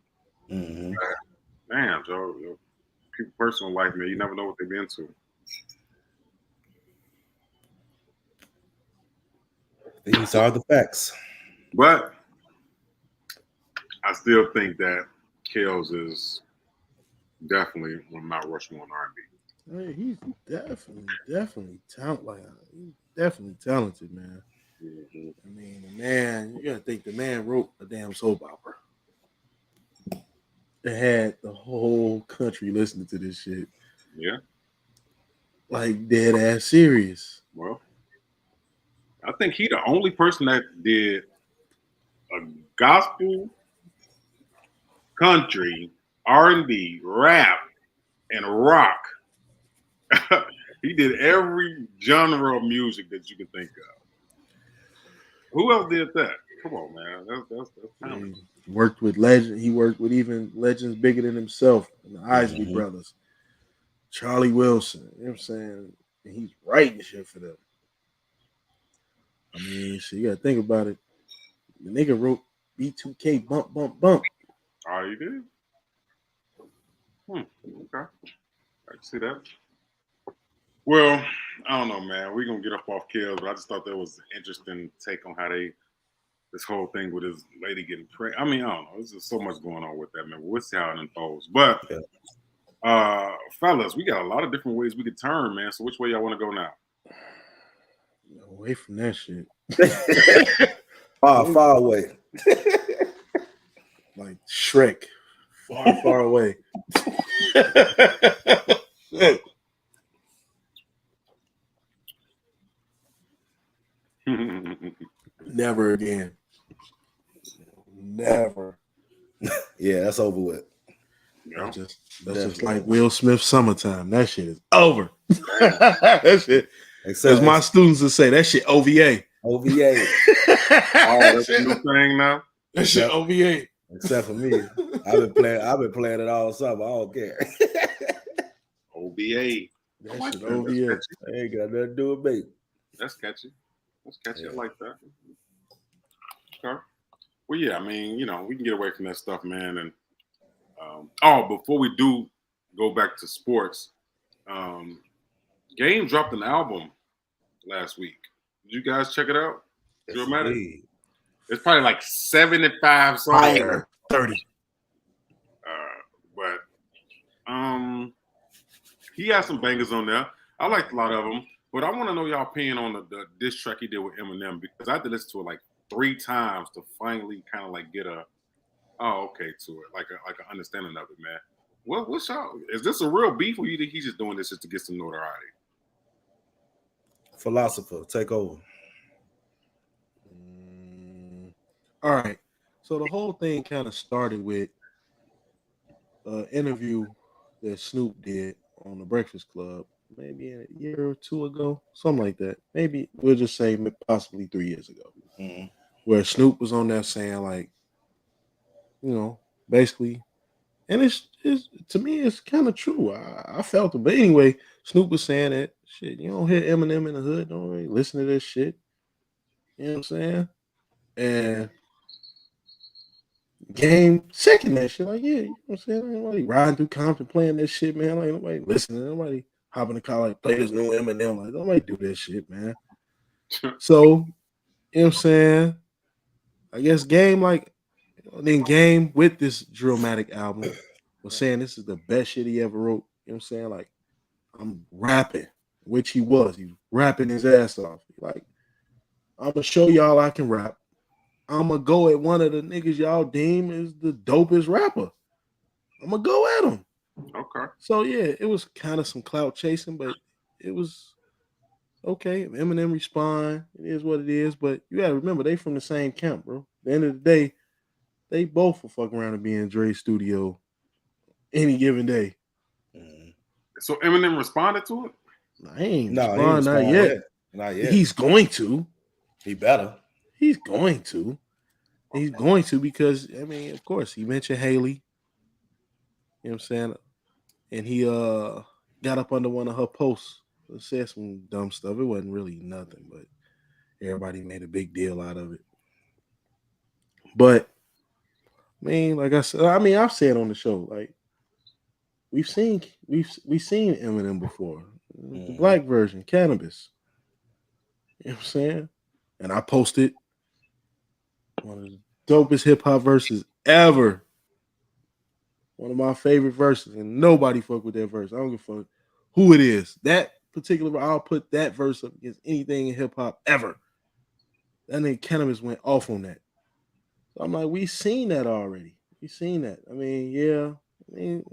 S1: Damn, Joe, people's personal life, man, you never know what they've been to.
S3: These are the facts.
S1: But I still think that Kels is definitely on Mount Rushmore on R&B.
S2: Hey, he's definitely talented. Like, he's definitely talented, man.
S1: Mm-hmm.
S2: I mean, the man, you gotta think the man wrote a damn soap opera. It had the whole country listening to this shit.
S1: Yeah.
S2: Like dead ass serious.
S1: Well, I think he the only person that did a gospel, country, R&B, rap, and rock. He did every genre of music that you can think of. Who else did that? Come on, man. That's talent.
S2: He worked with legend. He worked with even legends bigger than himself, and the Isley brothers, Charlie Wilson. You know what I'm saying? And he's writing shit for them. I mean, shit, you gotta think about it. The nigga wrote B2K bump, bump, bump.
S1: Oh, he did? Okay. I can see that. Well, I don't know, man. We're gonna get up off Kels, but I just thought that was an interesting take on how this whole thing with his lady getting pregnant. I mean, I don't know. There's just so much going on with that, man. We'll see how it unfolds. But fellas, we got a lot of different ways we could turn, man. So which way y'all want to go now?
S2: Away from that shit.
S3: Far away.
S2: Like Shrek. Far away. Never again. Never.
S3: Yeah, that's over with.
S1: Yeah.
S2: That's just like Will Smith's Summertime. That shit is over. That shit. As my students would say, that shit OVA.
S3: OVA.
S1: That's a new thing now.
S2: That shit OVA.
S3: Except for me. I've been playing it all summer. I don't care.
S1: OVA.
S2: That shit OVA.
S3: I ain't got nothing to do with me.
S1: That's catchy. I like that. Okay. Well, yeah, I mean, we can get away from that stuff, man. And before we do go back to sports, Game dropped an album last week. Did you guys check it out? Drillmatic? It's probably like 75 songs.
S2: Fire. 30.
S1: But he has some bangers on there. I liked a lot of them. But I want to know y'all opinion on the diss track he did with Eminem, because I had to listen to it like 3 times to finally kind of like get to it, like an understanding of it, man. What's y'all? Is this a real beef, or you think he's just doing this just to get some notoriety?
S3: Philosopher, take over.
S2: All right. So the whole thing kind of started with an interview that Snoop did on the Breakfast Club, maybe a year or 2 ago, something like that. Maybe we'll just say possibly 3 years ago, where Snoop was on there saying, like, basically, and it's to me, it's kind of true. I felt it, but anyway, Snoop was saying that shit. You don't hear Eminem in the hood, don't really listen to this shit. You know what I'm saying? And Game second that shit, like, yeah, you know what I'm saying? Ain't nobody riding through Compton playing this shit, man. Like, nobody listening, nobody hopping in the car, like, play this new Eminem. Like, nobody do this shit, man. So, you know what I'm saying? I guess Game, then Game with this Drillmatic album was saying this is the best shit he ever wrote. You know what I'm saying? Like, I'm rapping, which he was. He was rapping his ass off. Like, I'm gonna show y'all I can rap. I'm gonna go at one of the niggas y'all deem is the dopest rapper. I'm gonna go at him.
S1: Okay.
S2: So yeah, it was kind of some clout chasing, but it was okay. If Eminem respond, it is what it is. But you gotta remember, they from the same camp, bro. At the end of the day, they both will fuck around and be in Dre's studio any given day.
S1: So Eminem responded to it?
S2: I ain't respond, not yet.
S3: Not yet.
S2: He's going to.
S3: He better.
S2: He's going to. He's going to, because, I mean, of course, he mentioned Haley. You know what I'm saying? And he got up under one of her posts and said some dumb stuff. It wasn't really nothing, but everybody made a big deal out of it. But, I mean, like I said, I've said on the show, like, we've seen Eminem before. The black version, Cannabis. You know what I'm saying? And I posted one of the dopest hip hop verses ever One of my favorite verses, and nobody fuck with that verse. I don't give a fuck who it is. That particular, I'll put that verse up against anything in hip hop ever. That nigga Cannabis went off on that. So I'm like, we seen that already. We seen that. I mean, yeah. I mean,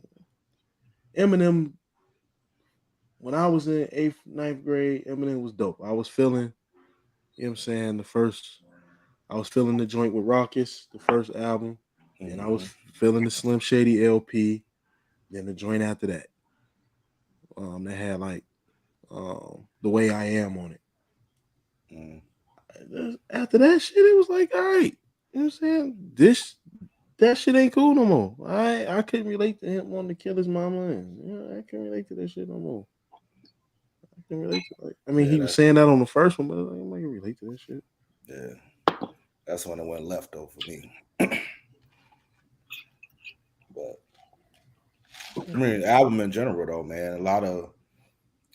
S2: Eminem. When I was in 8th, 9th grade, Eminem was dope. I was feeling, you know what I'm saying, I was feeling the joint with Raucus, the first album, and I was feeling the Slim Shady LP, then the joint after that. That had like The Way I Am on it. After that shit, it was like, all right, you know what I'm saying? That shit ain't cool no more. I couldn't relate to him wanting to kill his mama, and I can't relate to that shit no more. I can relate to he was saying that on the first one, but I'm not gonna relate to that shit.
S3: Yeah, that's when it went left though for me. But I mean, the album in general though, man, a lot of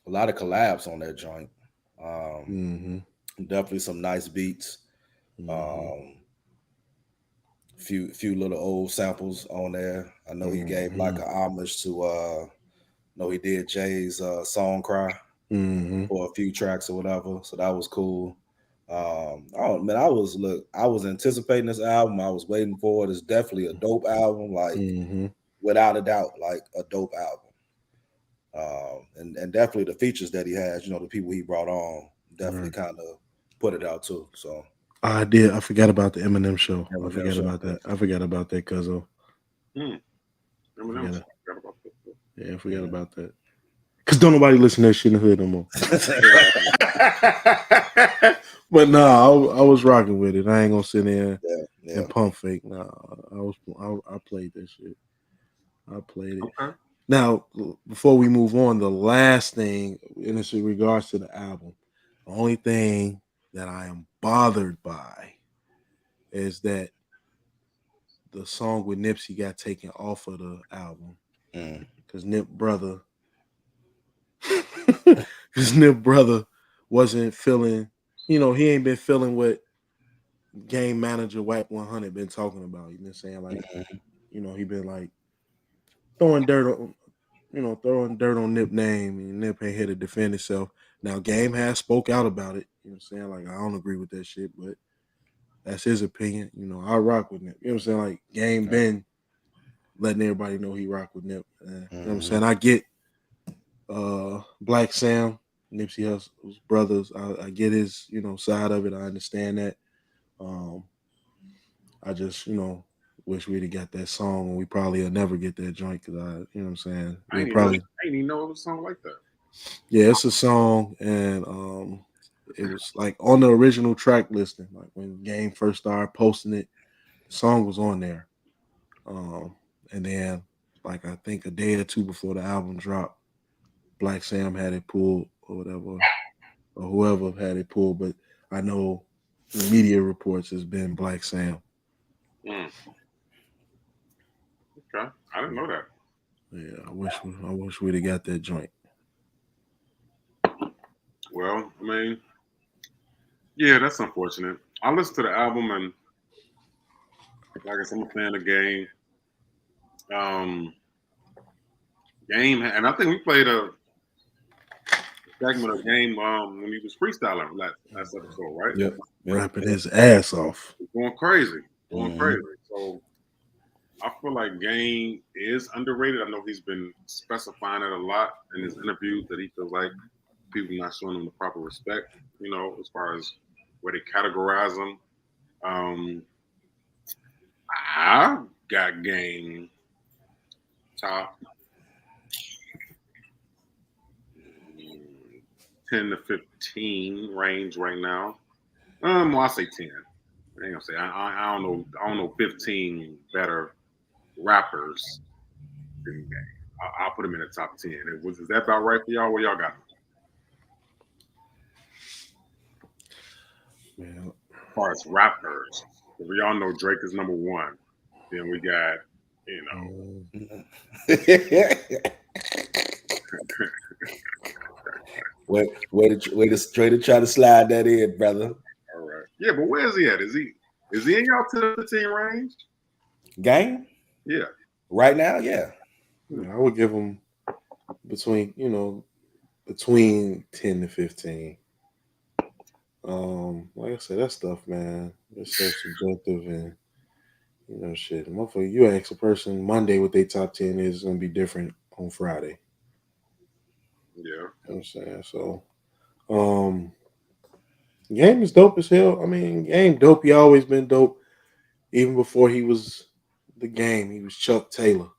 S3: collabs on that joint. Definitely some nice beats. Few little old samples on there. I know he gave like a homage to he did Jay's Song Cry for a few tracks or whatever. So that was cool. Oh man, I was anticipating this album. I was waiting for it. It's definitely a dope album, like without a doubt, like a dope album. And definitely the features that he has, the people he brought on, definitely kind of put it out too. So
S2: I did. I forgot about the Eminem show. I forgot about that. I forgot about that, cuzzo.
S1: Eminem.
S2: I forgot about that. Cause don't nobody listen to that shit in the hood no more. But I was rocking with it. I ain't gonna sit there and pump fake. I played that shit. I played it.
S1: Okay.
S2: Now, before we move on, the last thing, and it's in regards to the album, the only thing that I am bothered by is that the song with Nipsey got taken off of the album because Nip brother wasn't feeling, he ain't been feeling what game manager Wack 100 been talking about. You know what I'm saying? Like, he been like throwing dirt on Nip name, and Nip ain't here to defend himself. Now, Game has spoke out about it. You know what I'm saying? Like, I don't agree with that shit, but that's his opinion. I rock with Nip. You know what I'm saying? Like, Game been letting everybody know he rock with Nip. You know what I'm saying? I get Black Sam, Nipsey Hussle's brothers. I get his, side of it. I understand that. I just, wish we'd have got that song, and we probably will never get that joint because you know what I'm saying?
S1: I didn't even know it was a song like that.
S2: Yeah, it's a song, and it was like on the original track listing. Like when Game first started posting it, the song was on there. And then, like I think a day or two before the album dropped, Black Sam had it pulled or whatever, or whoever had it pulled. But I know the media reports has been Black Sam.
S1: Okay, I didn't know that.
S2: Yeah, I wish we'd have got that joint.
S1: Well, I mean, yeah, that's unfortunate. I listened to the album, and like I said, I'm a fan of Game. Game, and I think we played a segment of Game when he was freestyling last episode, right?
S3: Yep.
S2: Rapping his ass off.
S1: Going crazy. So I feel like Game is underrated. I know he's been specifying it a lot in his interviews that he feels like people not showing him the proper respect, as far as where they categorize him. I got Game top 10 to 15 range right now. Well, I say 10. I ain't gonna say I don't know 15 better rappers than Game. I'll put him in the top 10. Is that about right for y'all? What y'all got?
S2: Yeah.
S1: As far as rappers, we all know Drake is number one. Then we got,
S3: way to straight to try to slide that in, brother.
S1: All right. Yeah, but where is he at? Is he in y'all 10 to 15 range?
S3: Game?
S1: Yeah.
S3: Right now, yeah.
S2: I would give them between 10 to 15. Like I said, that stuff, man, it's so subjective and shit. Motherfucker, you ask a person Monday what their top 10 is, it's gonna be different on Friday.
S1: Yeah.
S2: You know what I'm saying? So Game is dope as hell. I mean, Game dope. He always been dope. Even before he was the Game, he was Chuck Taylor.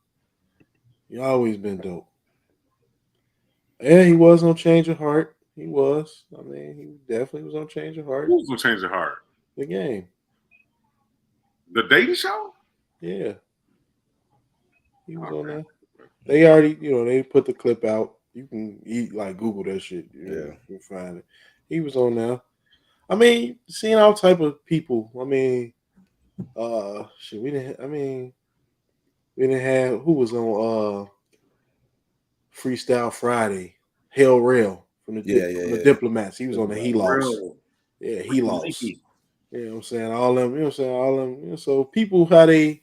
S2: He always been dope. Yeah, he was on Change of Heart. He was. I mean, he definitely was on Change of Heart.
S1: Who's gonna change the heart?
S2: The Game.
S1: The Dating Show?
S2: Yeah. He was on
S1: Okay.
S2: there. They already, they put the clip out. You can Google that shit.
S3: Yeah.
S2: You can find it. He was on there. I mean, seeing all type of people. I mean, shit, we didn't have who was on Freestyle Friday. Hell Rail from the Diplomats. He was on the He Lost.
S1: Real.
S2: Yeah, he lost.
S1: Sneaky.
S2: You know what I'm saying? All them, so people how they,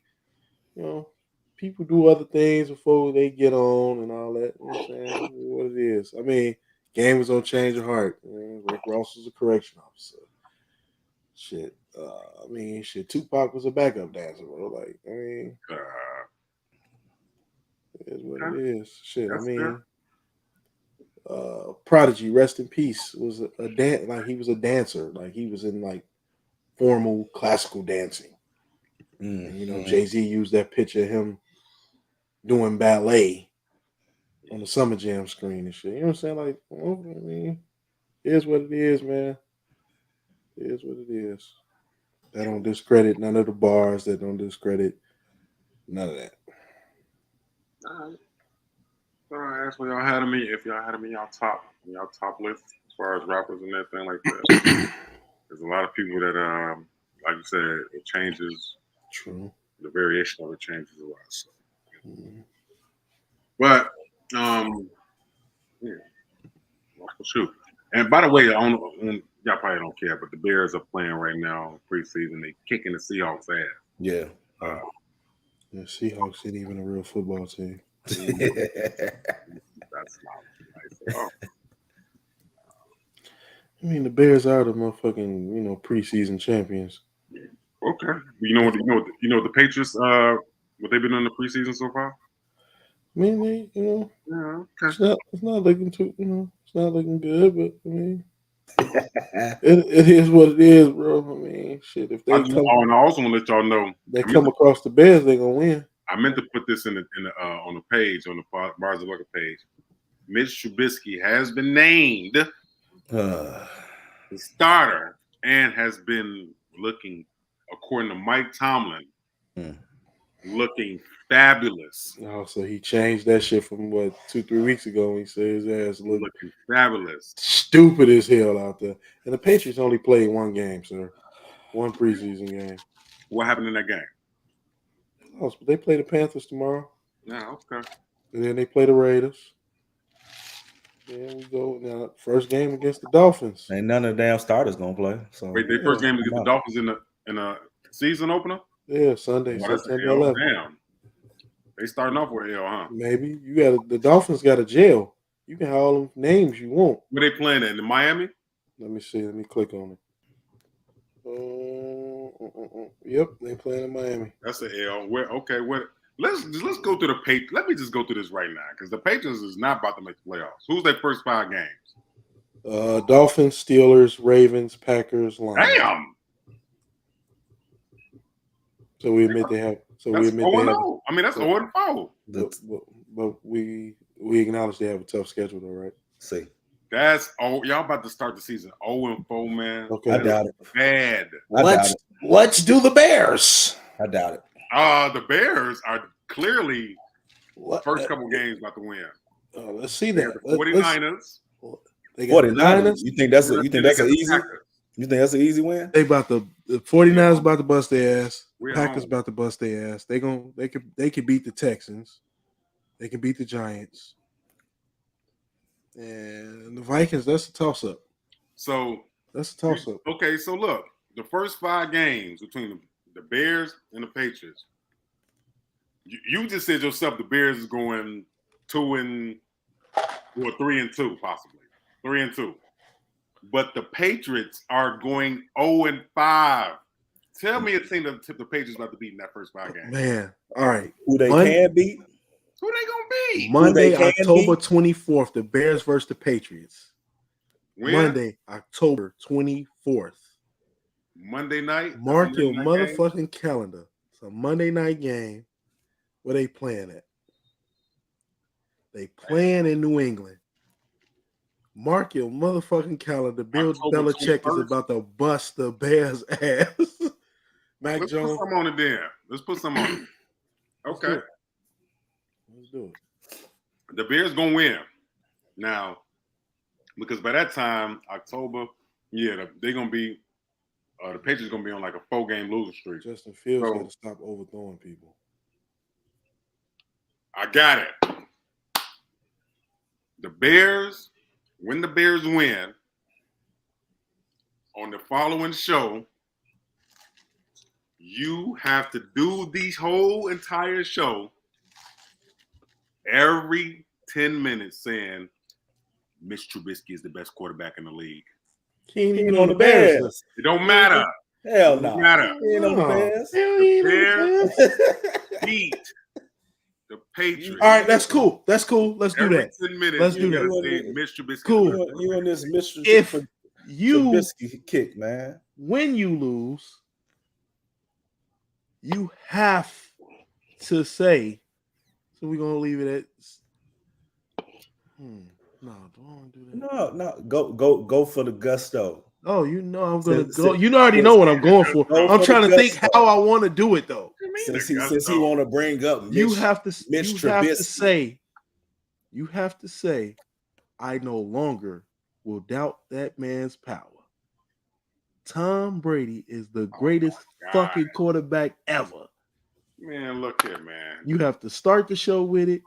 S2: people do other things before they get on and all that. You know what I'm saying? What it is. I mean, Game was on Change of Heart. Rick Ross was a correction officer. Shit. Tupac was a backup dancer, bro. Like, I mean, it is what it is. Shit,
S1: That's
S2: Prodigy, rest in peace, was he was a dancer. Like he was in like formal classical dancing. And, Jay-Z used that picture of him doing ballet on the Summer Jam screen and shit. You know what I'm saying? Like, I mean, it is what it is, man. It is what it is. That don't discredit none of the bars. That don't discredit none of that.
S1: All right. So I asked when y'all had me if y'all had me y'all top list as far as rappers and everything like that. There's a lot of people that like you said, it changes.
S2: True.
S1: The variation of it changes a lot. So. But yeah. Well, shoot. And by the way, y'all probably don't care, but the Bears are playing right now preseason. They kicking the Seahawks ass.
S3: Yeah.
S2: The Seahawks ain't even a real football team.
S1: That's not nice at all.
S2: I mean, the Bears are the motherfucking preseason champions.
S1: Okay. You know what the Patriots what they've been in the preseason so far?
S2: I mean, they,
S1: Yeah, okay.
S2: it's not looking too, it's not looking good, but I mean, it is what it is, bro. I mean, shit. If they
S1: and I also want to let y'all know
S2: come across the Bears, they gonna win.
S1: I meant to put this in the on the page on the Bars of Bucket page. Mitch Trubisky has been named the starter and has been looking, according to Mike Tomlin, looking fabulous.
S2: Oh, so he changed that shit from 2-3 weeks ago when he said his ass
S1: looking fabulous.
S2: Stupid as hell out there. And the Patriots only played one game, sir. One preseason game.
S1: What happened in that game?
S2: Oh, they play the Panthers tomorrow.
S1: Yeah, okay.
S2: And then they play the Raiders. There we go. Now, first game against the Dolphins.
S3: Ain't none of the damn starters gonna play. So
S1: wait, their first game against the Dolphins in a season opener?
S2: Yeah, Sunday, September 11th.
S1: Damn. They starting off with L, huh?
S2: Maybe. The Dolphins got a jail. You can have all them names you want.
S1: Where they playing at? In Miami?
S2: Let me see. Let me click on it. Yep, they playing in Miami.
S1: That's an L. Let's go through the Patriots. Let me just go through this right now because the Patriots is not about to make the playoffs. Who's their first 5 games?
S2: Dolphins, Steelers, Ravens, Packers, Lions.
S1: Damn.
S2: So we admit they have. So
S1: that's
S2: we admit they have.
S1: I mean, that's 0-4.
S2: But we acknowledge they have a tough schedule, though, right?
S3: See.
S1: That's y'all about to start the season 0-4, man.
S2: Okay,
S3: I doubt it.
S1: Bad.
S2: Let's do the Bears.
S3: I doubt it.
S1: The Bears are clearly first couple games about to win.
S2: Let's see that.
S1: 49ers.
S2: They got
S3: 49ers. You think that's an easy? You think that's an easy win?
S2: The 49ers about to bust their ass.
S1: We're
S2: Packers
S1: home.
S2: about to bust their ass. They could beat the Texans. They can beat the Giants. And the Vikings, that's a toss-up.
S1: So
S2: that's a toss-up.
S1: Okay, so look, the first 5 games between the Bears and the Patriots, You just said yourself the Bears is going 3-2, possibly 3-2. But the Patriots are going 0-5. Tell me a team that the Patriots about to beat in that first 5 games.
S2: Man, all right.
S3: Who they can beat?
S1: Who they gonna beat?
S2: Monday,
S3: can
S2: October
S3: beat?
S2: 24th, the Bears versus the Patriots.
S1: When?
S2: Monday, October 24th.
S1: Monday night.
S2: Mark your
S1: night
S2: motherfucking calendar. It's a Monday night game. Where they playing at? They playing in New England. Mark your motherfucking calendar. Bill
S1: October
S2: Belichick
S1: 21st?
S2: is about to bust the Bears' ass. Mac
S1: Let's
S2: Jones.
S1: put some on it then. Let's put some on it. Okay.
S2: Let's do it.
S1: The Bears gonna win now, because by that time, October, they're gonna be the Patriots gonna be on like a 4-game losing streak.
S2: Justin Fields
S1: So-
S2: got to stop overthrowing people.
S1: I got it. The Bears, when the Bears win, on the following show, you have to do the whole entire show every 10 minutes saying Mitch Trubisky is the best quarterback in the league.
S2: He ain't
S3: He
S2: even
S3: on the Bears.
S2: list.
S1: It don't matter.
S3: Hell
S1: It
S3: no.
S1: don't matter.
S3: He ain't on the
S2: No.
S3: Bears.
S2: Hell, he ain't on the
S1: Bears-
S2: Bears.
S1: Beat the Patriots.
S2: All right, that's cool. That's cool. Let's do
S1: Every
S2: that.
S1: 10 minutes,
S2: Let's
S1: you
S2: do
S1: gotta
S3: that.
S1: say Mitch Trubisky.
S2: Cool.
S3: You on this Mr.
S2: If you
S3: Trubisky kick, man.
S2: when you lose, you have to say. So we're gonna leave it at. No, don't do that.
S3: No. Go for the gusto.
S2: Oh, you know I'm gonna
S3: Say-
S2: go. You already know what I'm going for.
S3: Go
S2: I'm
S3: for
S2: trying
S3: the
S2: to think
S3: gusto.
S2: how I want to do it though.
S3: Since he want to bring up Mitch,
S2: You have to.
S3: Mitch
S2: You have to
S3: Trubisky.
S2: say. You have to say, I no longer will doubt that man's power. Tom Brady is the greatest
S1: my God.
S2: fucking quarterback ever.
S1: Man, look here, man.
S2: You have to start the show with it.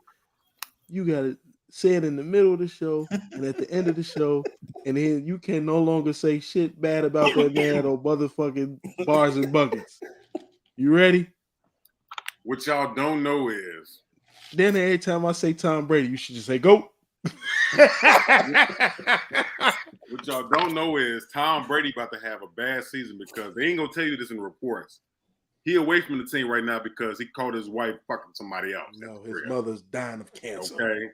S2: You got to say it in the middle of the show and at the end of the show. And then you can no longer say shit bad about that man or motherfucking bars and buckets. You ready?
S1: What y'all don't know is
S2: Then every time I say Tom Brady, you should just say go.
S1: what y'all don't know is Tom Brady about to have a bad season because they ain't gonna tell you this in the reports. He away from the team right now because he caught his wife fucking somebody else. at
S2: No,
S1: the
S2: his
S1: crib.
S2: mother's dying of cancer.
S1: Okay.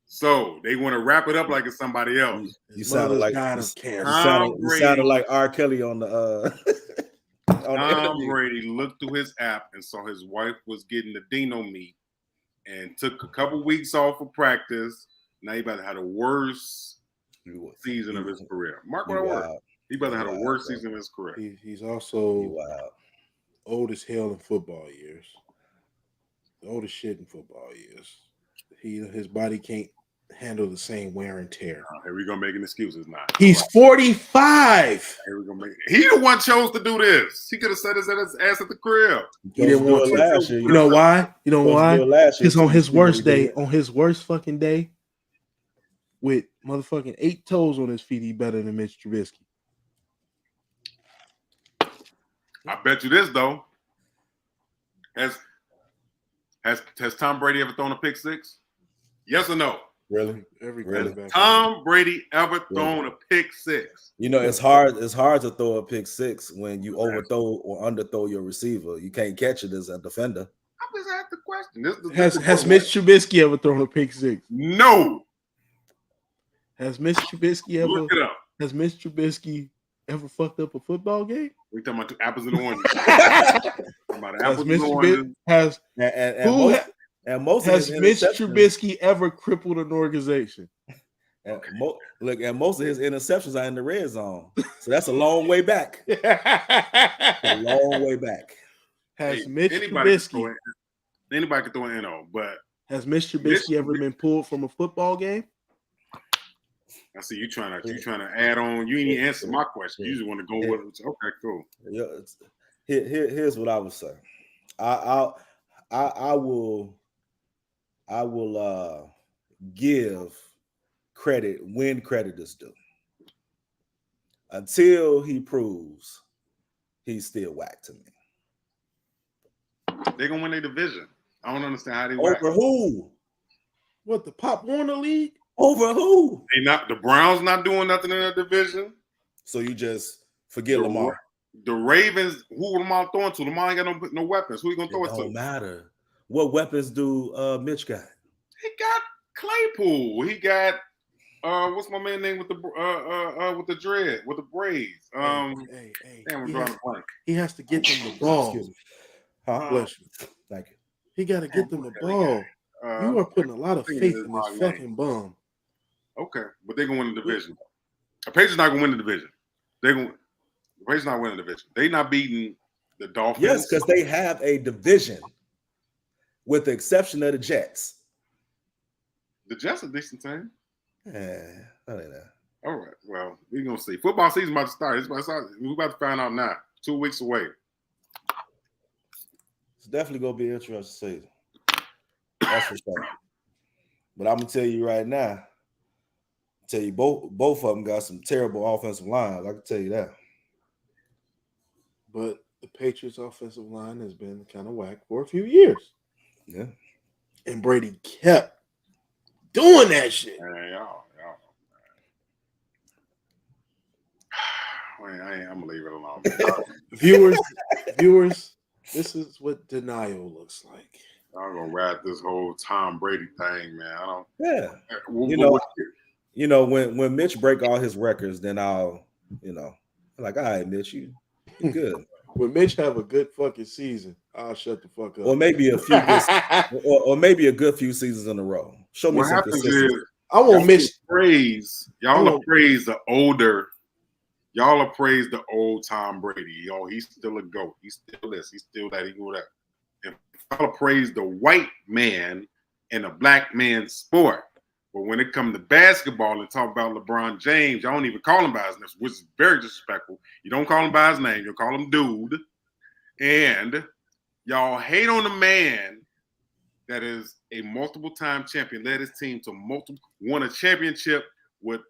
S1: So they want to wrap it up like it's somebody else.
S3: You
S2: His
S3: sounded
S2: mother's
S3: like
S2: dying
S3: you,
S2: of cancer.
S3: you sounded like R. Kelly on the on the
S1: Tom
S3: interview.
S1: Brady looked through his app and saw his wife was getting the Dino meat and took a couple weeks off of practice. Now he about to have the worst season of his career. Mark what I word. He about to have the worst season of his career.
S2: He's also
S3: Wow.
S2: old as hell in football years. Old as shit in football years. His body can't handle the same wear and tear.
S1: Here we go making excuses now.
S2: He's 45.
S1: Here we go make. He the one chose to do this. He could have set his ass at the crib.
S2: He didn't want to.
S3: last year.
S2: You know why? You know why? Because on his worst day,
S3: day,
S2: on his worst fucking day, with motherfucking 8 toes on his feet, he better than Mitch Trubisky.
S1: I bet you this though. Has Tom Brady ever thrown a pick six? Yes or no?
S3: really?
S2: Every
S3: Really?
S2: quarterback.
S1: Tom Brady ever thrown a pick six?
S3: You know, it's hard to throw a pick six when you overthrow or underthrow your receiver. You can't catch it as a defender.
S1: I just asked the question. This
S2: Has Mitch Trubisky ever thrown a pick six?
S1: No.
S2: Has Mitch Trubisky ever?
S1: Look it up.
S2: Has Mitch Trubisky ever fucked up a football game?
S1: We talking about apples and oranges. Talking about
S2: Has
S1: apples
S2: Mitch
S1: and oranges.
S2: Trubisky has
S3: Most of
S2: has
S3: his
S2: Mitch
S3: interceptions-
S2: Trubisky ever crippled an organization?
S3: and most of his interceptions are in the red zone, so that's a long way back. A long way back.
S2: Has
S1: Hey,
S2: Mitch
S1: anybody can
S2: Trubisky
S1: throw anybody can throw an NO, but
S2: has Mitch Trubisky ever been pulled from a football game?
S1: I see you trying to add on. You ain't answer my question. You just want to go with it. Okay, cool.
S3: Yeah, here's what I would say. I will give credit when credit is due. Until he proves he's still whack to me.
S1: They're gonna win their division. I don't understand how they whack.
S3: Over who?
S2: What, the Pop Warner League?
S3: Over who?
S1: They not the Browns not doing nothing in that division.
S3: So you just forget Lamar.
S1: The Ravens, who Lamar throwing to? Lamar ain't got no weapons. Who he gonna throw it to?
S3: Don't matter. What weapons do Mitch got?
S1: He got Claypool. He got what's my man name with the dread with the braids?
S2: Hey,
S1: damn, I'm drawing a blank.
S2: he has to get them the ball.
S3: Excuse me. Huh?
S2: Bless you.
S3: Thank you.
S2: He got to get them the ball. You are putting a lot of faith in this fucking bum.
S1: Okay, but they're gonna win the division. The Patriots not gonna win the division. The Patriots not winning the division. They not beating the Dolphins.
S3: Yes, because they have a division, with the exception of the Jets.
S1: The Jets a decent team.
S3: Yeah, I don't know.
S1: All right. Well, we're gonna see. Football season about to start. We're about to find out now. 2 weeks away.
S3: It's definitely gonna be an interesting season. That's for sure. But I'm gonna tell you right now. Both of them got some terrible offensive lines. I can tell you that.
S2: But the Patriots' offensive line has been kind of whack for a few years.
S3: Yeah.
S2: And Brady kept doing that shit.
S1: Man, y'all. I'm gonna leave it alone.
S2: Viewers, this is what denial looks like.
S1: I'm gonna ride this whole Tom Brady thing, man. I don't.
S3: Yeah. When Mitch break all his records, then I'll, like, all right, Mitch, you good.
S2: When Mitch have a good fucking season, I'll shut the fuck up.
S3: Or maybe a few, or maybe a good few seasons in a row. Show me some consistency.
S2: I won't miss
S1: praise. Y'all are praise the older. Y'all are praise the old Tom Brady. Yo, he's still a GOAT. He's still this. He's still that. He go that. And y'all praise the white man in a black man's sport. But when it comes to basketball and talk about LeBron James, y'all don't even call him by his name, which is very disrespectful. You don't call him by his name. You call him dude. And y'all hate on the man that is a multiple-time champion, led his team to won a championship with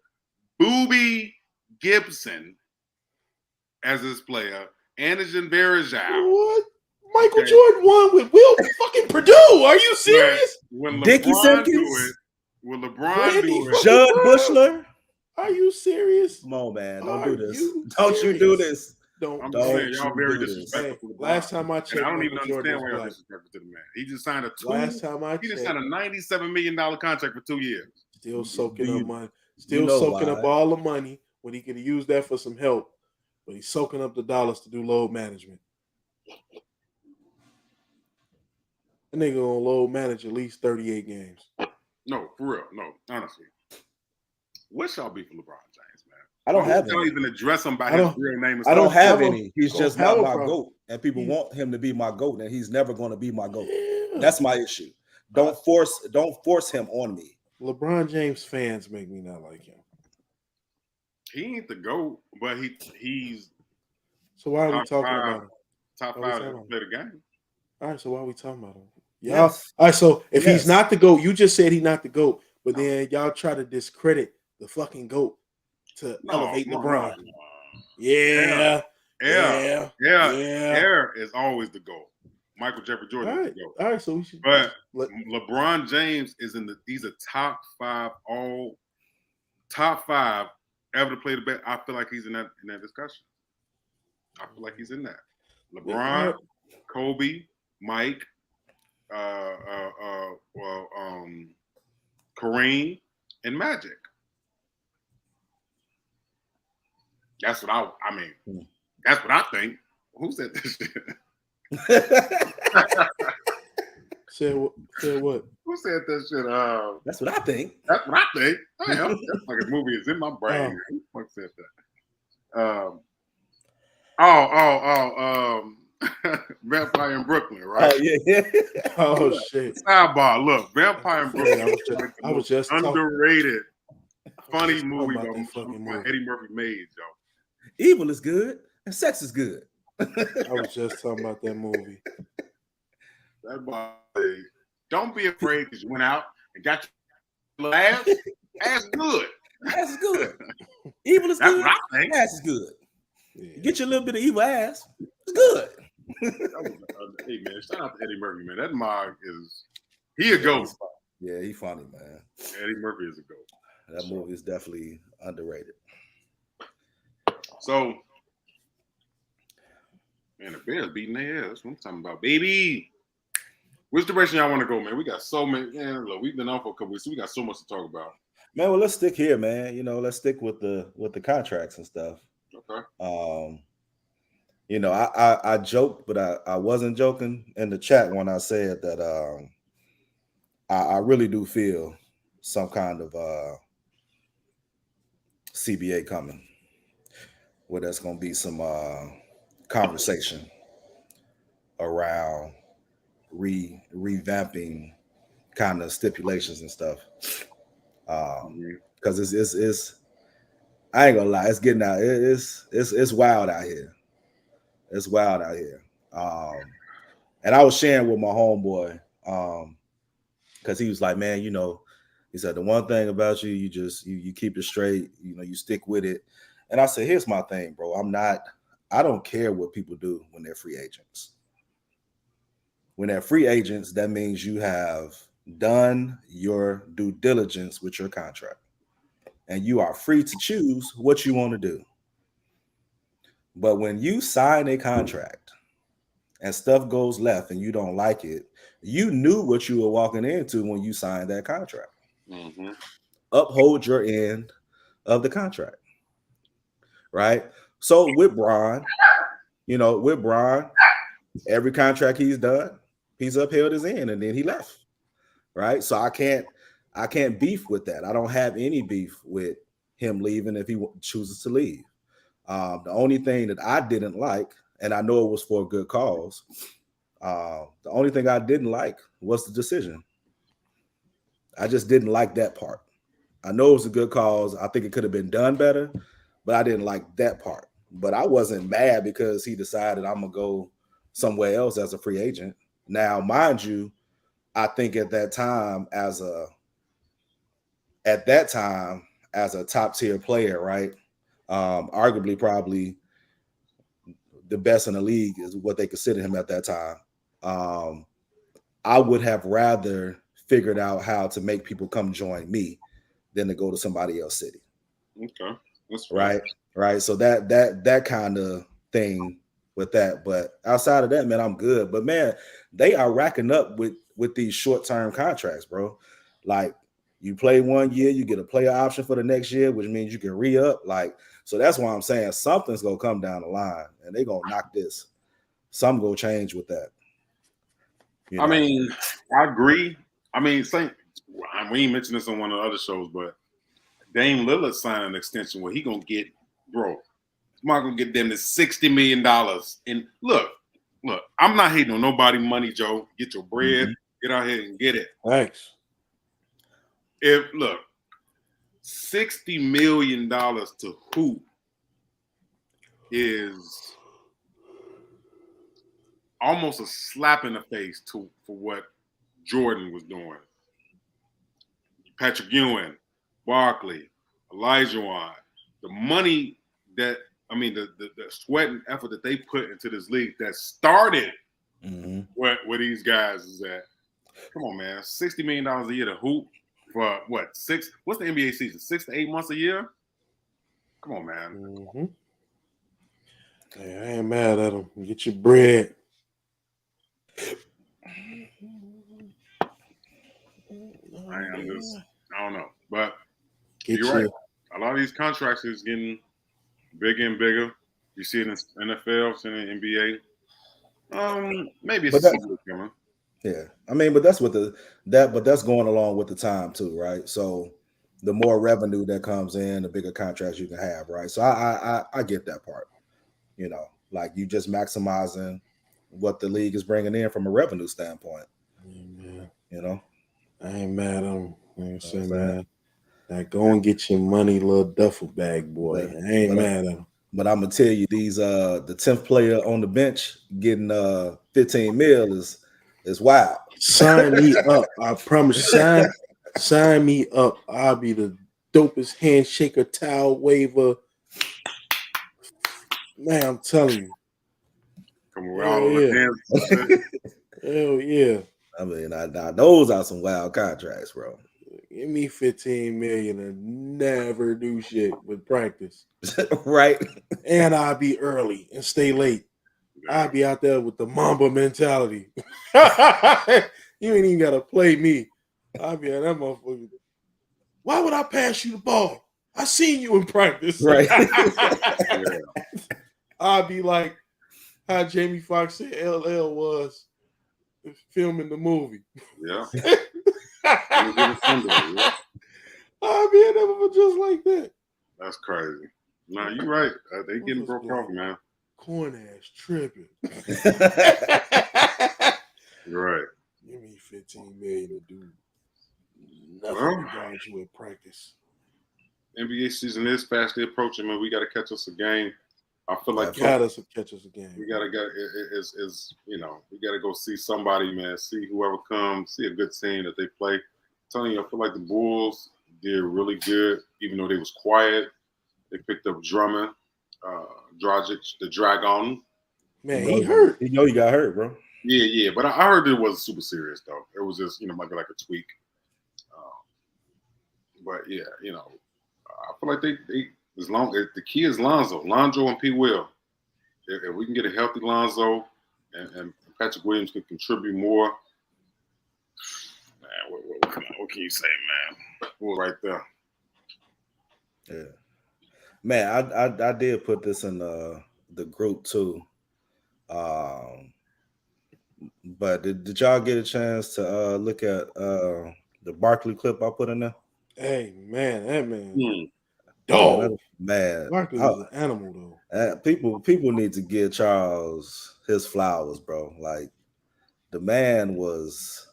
S1: Boobie Gibson as his player, Anderson Varejao.
S2: What? Michael Jordan won with Will fucking Purdue. Are you serious?
S1: When
S3: Dickie
S1: LeBron do
S3: Simpkins?
S1: it, will LeBron do it?
S3: Judd Bushler?
S2: Are you serious?
S3: Come on, man. Don't
S2: Are
S3: do this.
S2: you
S3: Don't you do this.
S1: I'm
S2: Don't
S1: just saying, y'all
S3: you
S1: very
S3: do this.
S1: disrespectful.
S2: Hey,
S1: to LeBron.
S2: last time I checked,
S1: And I don't even
S2: Michael Jordan
S1: understand why y'all
S2: was
S1: disrespectful to the man. He just signed
S2: black.
S1: He just signed a $97 million contract for 2 years.
S2: Still soaking up money.
S3: you
S2: Still
S3: know
S2: soaking
S3: why?
S2: up all the money when he could have used that for some help. But he's soaking up the dollars to do load management. That nigga gonna load manage at least 38 games.
S1: No, for real. No, honestly. What's y'all beef with LeBron James, man?
S3: I don't have
S1: y'all
S3: any.
S1: even address him by
S2: I
S1: his
S2: don't-
S1: real name. And
S3: I don't
S1: stuff?
S3: have
S2: Don't
S3: any. He's
S2: don't
S3: just
S2: have
S3: not
S2: a
S3: my
S2: problem.
S3: GOAT. And people want him to be my GOAT, and he's never going to be my GOAT.
S2: Yeah.
S3: That's my issue. Don't force him on me.
S2: LeBron James fans make me not like him.
S1: He ain't the GOAT, but he's
S2: So why are we
S1: Top
S2: talking
S1: five.
S2: about him?
S1: top
S2: What was
S1: five
S2: that
S1: to
S2: on?
S1: play the game.
S2: All right, so why are we talking about him? Y'all,
S3: Yes.
S2: all right, so if
S3: Yes.
S2: he's not the GOAT, you just said he's not the GOAT, but then y'all try to discredit the fucking GOAT to elevate LeBron.
S1: No.
S2: Yeah.
S1: Air is always the GOAT. Michael Jeffrey
S2: All
S1: Jordan is
S2: right.
S1: the GOAT.
S2: All right, so we should
S1: But
S2: let,
S1: LeBron James is he's a top five ever to play the best. I feel like he's in that discussion. I feel like he's in that. LeBron, Kobe, Mike, Kareem, and Magic. That's what I mean. That's what I think. Who said this shit?
S2: Said what?
S1: Who said that shit?
S3: That's what I think.
S1: That's what I think. Damn, that fucking movie is in my brain. Who the fuck said that? Vampire in Brooklyn, right?
S3: Oh, yeah.
S2: Oh shit.
S1: Sidebar, look, Vampire in Brooklyn.
S2: I was just
S1: underrated, funny movie
S2: about
S1: that
S2: that fucking movie.
S1: Eddie Murphy made, yo.
S3: Evil is good and sex is good.
S2: I was just talking about that movie.
S1: That boy, don't be afraid because you went out and got your ass. Ass good.
S3: Ass is good. Evil is
S1: That's
S3: good.
S1: what I think.
S3: Ass is good.
S2: Yeah.
S3: Get you a little bit of evil ass. It's good.
S1: Hey man, shout out to Eddie Murphy, man. That Mog he a goat.
S3: Yeah, he funny, man.
S1: Eddie Murphy is a goat.
S3: That movie is definitely underrated.
S1: So, man, the Bears beating their ass. That's what I'm talking about, baby. Which direction y'all want to go, man? We got so many. Man, look, we've been on for a couple weeks, so we got so much to talk about.
S3: Man, well, let's stick here, man. You know, let's stick with the contracts and stuff.
S1: Okay.
S3: You know, I joked, but I wasn't joking in the chat when I said that I really do feel some kind of CBA coming, where there's going to be some conversation around revamping kind of stipulations and stuff. Because it's I ain't gonna lie, it's getting out. It's wild out here. It's wild out here. And I was sharing with my homeboy, because he was like, man, you know, he said the one thing about you, you keep it straight, you know, you stick with it. And I said, here's my thing, bro. I don't care what people do when they're free agents. When they're free agents, that means you have done your due diligence with your contract. And you are free to choose what you want to do. But when you sign a contract and stuff goes left and you don't like it, you knew what you were walking into when you signed that contract.
S1: Mm-hmm.
S3: Uphold your end of the contract. Right? So with Bron, every contract he's done, he's upheld his end and then he left. Right? So I can't beef with that. I don't have any beef with him leaving if he chooses to leave. The only thing that I didn't like, and I know it was for a good cause, the only thing I didn't like was the decision. I just didn't like that part. I know it was a good cause. I think it could have been done better, but I didn't like that part. But I wasn't mad because he decided I'm going to go somewhere else as a free agent. Now, mind you, I think at that time as a top tier player, right? Arguably probably the best in the league is what they considered him at that time. I would have rather figured out how to make people come join me than to go to somebody else's city.
S1: Okay. That's
S3: right. So that kind of thing with that. But outside of that, man, I'm good. But man, they are racking up with these short-term contracts, bro. Like you play 1 year, you get a player option for the next year, which means you can re-up. Like, so that's why I'm saying something's gonna come down the line and they're gonna knock this. Something gonna change with that.
S1: I mean, I agree. I mean, we ain't mentioned this on one of the other shows, but Dame Lillard signed an extension where he gonna get, bro. Mark gonna get them to $60 million. And look, I'm not hating on nobody money, Joe. Get your bread, get out here and get it.
S2: Thanks.
S1: $60 million to who is almost a slap in the face for what Jordan was doing. Patrick Ewing, Barkley, Elijah Wan, the money that, I mean, the sweat and effort that they put into this league that started where these guys is at. Come on, man. $60 million a year to hoop for what? What's the NBA season? 6 to 8 months a year? Come on, man.
S2: Mm-hmm. Hey, I ain't mad at them. Get your bread.
S1: I don't know. But you're right. A lot of these contracts is getting bigger and bigger. You see it in NFL, see it in NBA. Maybe it's coming.
S3: Yeah, I mean, but that's that's going along with the time too, right? So the more revenue that comes in, the bigger contracts you can have, right? So I get that part. You know, like you just maximizing what the league is bringing in from a revenue standpoint.
S2: Yeah.
S3: You know,
S2: I ain't mad at them. You know what I'm saying, man? Now go and get your money, little duffel bag, boy. I ain't mad at them.
S3: But I'm gonna tell you, these the 10th player on the bench getting 15 mil is wild.
S2: Sign me up. I promise. Sign me up. I'll be the dopest handshaker, towel waver. Man, I'm telling you.
S1: Come around on the hands.
S2: Hell yeah.
S3: I mean, those are some wild contracts, bro.
S2: Give me $15 million and never do shit with practice.
S3: Right?
S2: And I'll be early and stay late.
S1: Yeah.
S2: I'll be out there with the Mamba mentality. You ain't even gotta play me. I'll be at that motherfucker. Why would I pass you the ball? I seen you in practice.
S3: Right.
S1: Yeah.
S2: I'll be like how Jamie Foxx said LL was filming the movie.
S1: Yeah.
S2: I'll be in there just like that.
S1: That's crazy. Nah, you're right. They getting broke off, man.
S2: Corn ass tripping.
S1: You're right.
S2: Give me $15 million to do nothing
S1: Well,
S2: to guide you at practice.
S1: NBA season is fastly approaching, man. We got to catch us a game. I feel like
S2: Catch us a game.
S1: we gotta we gotta go see somebody, man. See whoever comes, see a good team that they play. I'm telling you, I feel like the Bulls did really good, even though they was quiet. They picked up Drummond, Dragic, the Dragon.
S2: Man, he hurt.
S3: You know he got hurt, bro.
S1: Yeah. But I heard it wasn't super serious though. It was just, might be like a tweak. But yeah, I feel like they as long as the key is Lonzo and P. Will. If we can get a healthy Lonzo and Patrick Williams can contribute more, man, what can you say, man? We're right there.
S3: Yeah, man, I did put this in the group too. But did y'all get a chance to look at the Barkley clip I put in there?
S2: Hey, man, that man.
S3: Dog. Man.
S2: Barkley is an animal, though.
S3: People need to give Charles his flowers, bro. Like, the man was...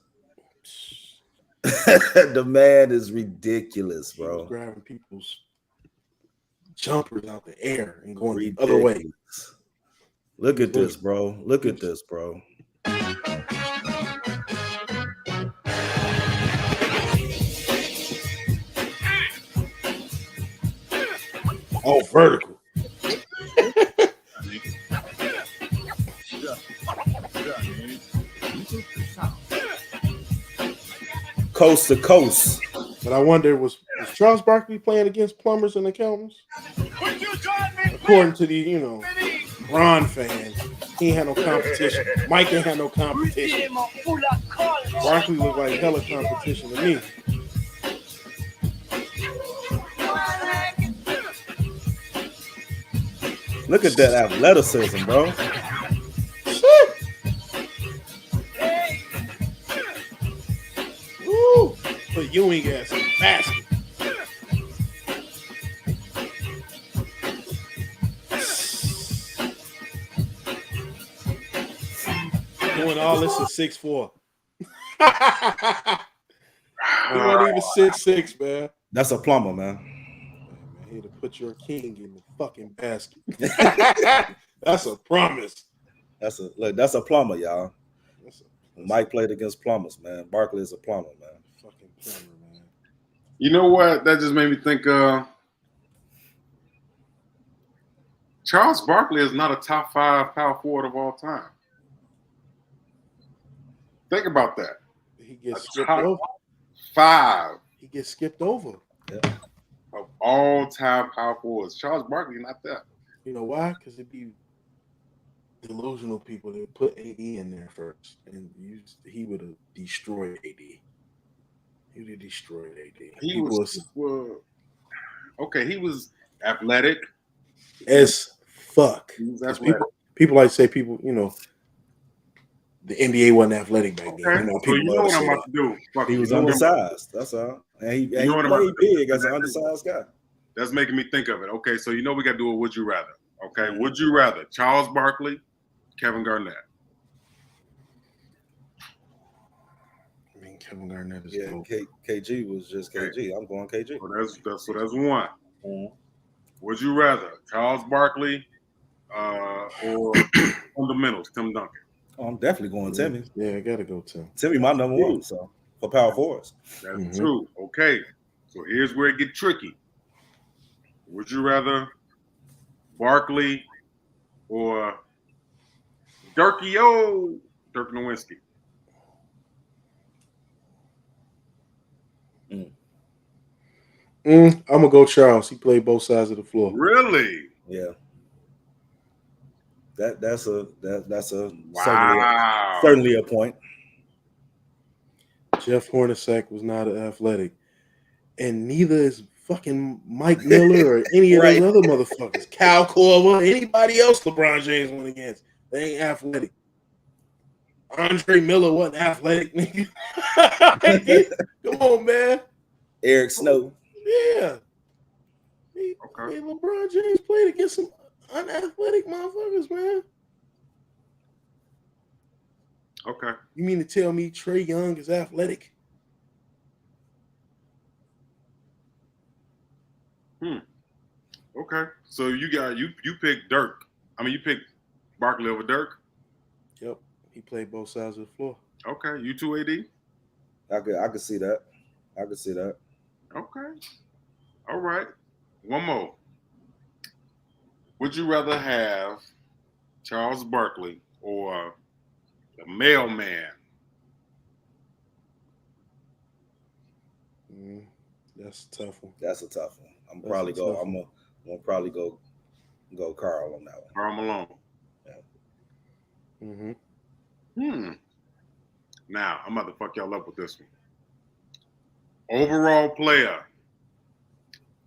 S3: the man is ridiculous, bro.
S2: He was grabbing people's jumpers out the air and going the other way.
S3: Look at this, bro. Look at this, bro.
S2: Oh, vertical.
S3: Coast to coast.
S2: But I wonder, was Charles Barkley playing against plumbers and accountants? According to the, Ron fans, he ain't had no competition. Mike ain't had no competition. Barkley looked like hella competition to me.
S3: Look at that athleticism, bro.
S2: Woo! But Ewing got some basket. Doing all this at 6'4". He wasn't even 6'6", man.
S3: That's a plumber, man.
S2: Here to put your king in the fucking basket. That's a promise.
S3: That's a plumber, y'all. Mike played against plumbers, man. Barkley is a plumber, man.
S2: Fucking plumber, man.
S1: You know what? That just made me think. Charles Barkley is not a top 5 power forward of all time. Think about that.
S2: He gets skipped over.
S1: 5.
S2: He gets skipped over.
S3: Yeah.
S1: Of all-time power forwards. Charles Barkley not that.
S2: You know why? Because it'd be delusional people that put AD in there first, and he would have destroyed AD. He would have destroyed AD.
S1: He was athletic
S2: as fuck.
S1: He was athletic.
S2: People like to say the NBA wasn't athletic back then.
S1: So you know what I'm about to do.
S3: He was undersized. That's all. And he played big as an undersized guy.
S1: That's making me think of it. Okay, so we got to do a would you rather. Okay, would you rather Charles Barkley, Kevin Garnett?
S2: I mean, Kevin Garnett is dope.
S3: KG was just KG. I'm going KG.
S1: So that's one. Mm-hmm. Would you rather Charles Barkley or fundamentals, Tim Duncan?
S3: Oh, I'm definitely going Timmy.
S2: Yeah, I gotta go Tim.
S3: Timmy, my number one. So for power forwards.
S1: That's true. Okay, so here's where it get tricky. Would you rather Barkley or Dirk Nowitzki.
S2: I'm gonna go Charles. He played both sides of the floor.
S1: Really?
S3: Yeah. That's a
S1: Wow.
S3: certainly a point.
S2: Jeff Hornacek was not athletic, and neither is fucking Mike Miller or any of
S3: Right.
S2: those other motherfuckers. Kyle Korver, anybody else LeBron James went against, they ain't athletic. Andre Miller wasn't athletic, nigga. Come on, man.
S3: Eric Snow.
S2: Yeah.
S1: Okay.
S2: Hey, LeBron James played against some unathletic motherfuckers, man.
S1: Okay.
S2: You mean to tell me Trae Young is athletic?
S1: Okay. So you picked Dirk. I mean, you picked Barkley over Dirk.
S2: Yep. He played both sides of the floor.
S1: Okay. You too, AD.
S3: I could see that. I could see that.
S1: Okay. All right. One more. Would you rather have Charles Barkley or the mailman?
S2: That's a tough one.
S3: That's a tough one. I'm
S2: That's
S3: probably
S2: a tough
S3: I'm gonna probably go Carl on that one.
S1: Karl Malone.
S2: Mm-hmm.
S1: Now I'm about to fuck y'all up with this one. Overall player.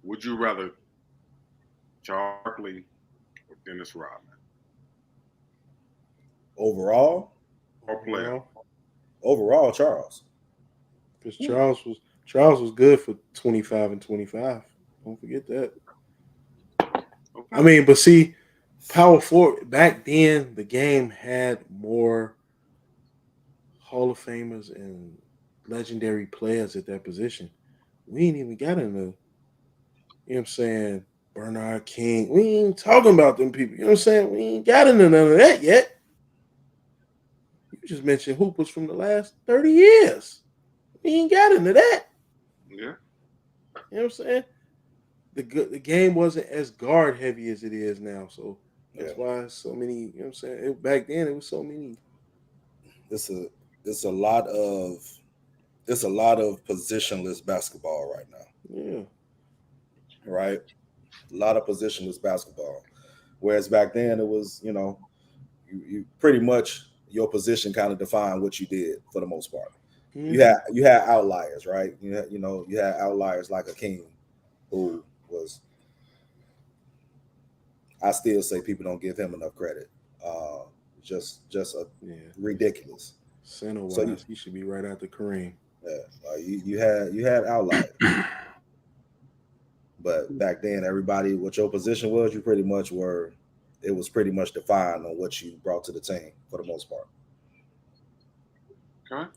S1: Would you rather Charles Barkley or Dennis Rodman?
S3: Overall,
S1: Player.
S3: Overall, Charles.
S2: Because Charles was good for 25 and 25. Don't forget that.
S1: Okay.
S2: I mean, but see, power forward back then, the game had more Hall of Famers and legendary players at that position. We ain't even got into, you know what I'm saying, Bernard King. We ain't talking about them people. You know what I'm saying? We ain't got into none of that yet. You just mentioned hoopers from the last 30 years. We ain't got into that.
S1: Yeah.
S2: You know what I'm saying? The game wasn't as guard heavy as it is now. So that's why so many, you know what I'm saying? Back then it was so many.
S3: It's a lot of positionless basketball right now.
S2: Yeah.
S3: Right? A lot of positionless basketball. Whereas back then it was, you pretty much your position kind of defined what you did for the most part.
S2: Mm-hmm.
S3: You had outliers, right? You had outliers like Akeem, who was, I still say people don't give him enough credit. Just ridiculous.
S2: Center wise,
S3: So
S2: he should be right after Kareem.
S3: Yeah, you had outliers. But back then, everybody, what your position was, you pretty much were. It was pretty much defined on what you brought to the team for the most part.
S1: Okay.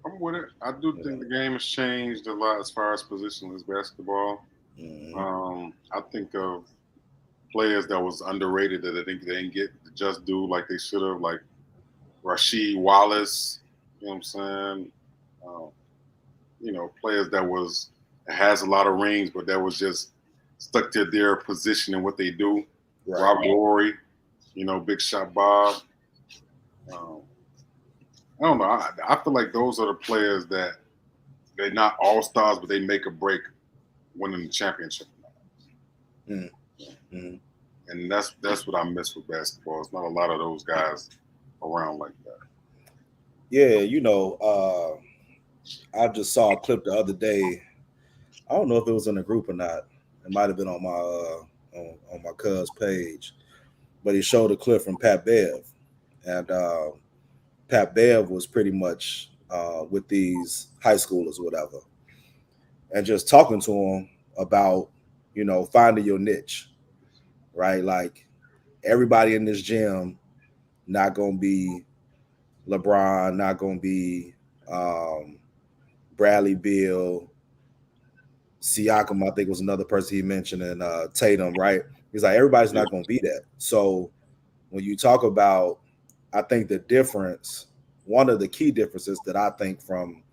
S1: I'm with it. I do think the game has changed a lot as far as positionless basketball.
S3: Mm-hmm.
S1: I think of players that was underrated that I think they didn't get the just due like they should have, like Rasheed Wallace. You know what I'm saying? Players that has a lot of rings, but that was just stuck to their position and what they do.
S3: Right.
S1: Rob Gorey, Big Shot Bob. I don't know. I feel like those are the players that they're not all stars, but they make a break winning the championship.
S3: Mm-hmm.
S1: And that's what I miss with basketball. It's not a lot of those guys around like that.
S3: Yeah, I just saw a clip the other day. I don't know if it was in a group or not. It might have been on my on my cuz page, but he showed a clip from Pat Bev, and Pat Bev was pretty much with these high schoolers or whatever, and just talking to them about finding your niche, right? Like everybody in this gym not gonna be LeBron, not gonna be Bradley Beal, Siakam, I think was another person he mentioned, and Tatum, right? He's like, everybody's not going to be that. So when you talk about, I think the difference, one of the key differences that I think from,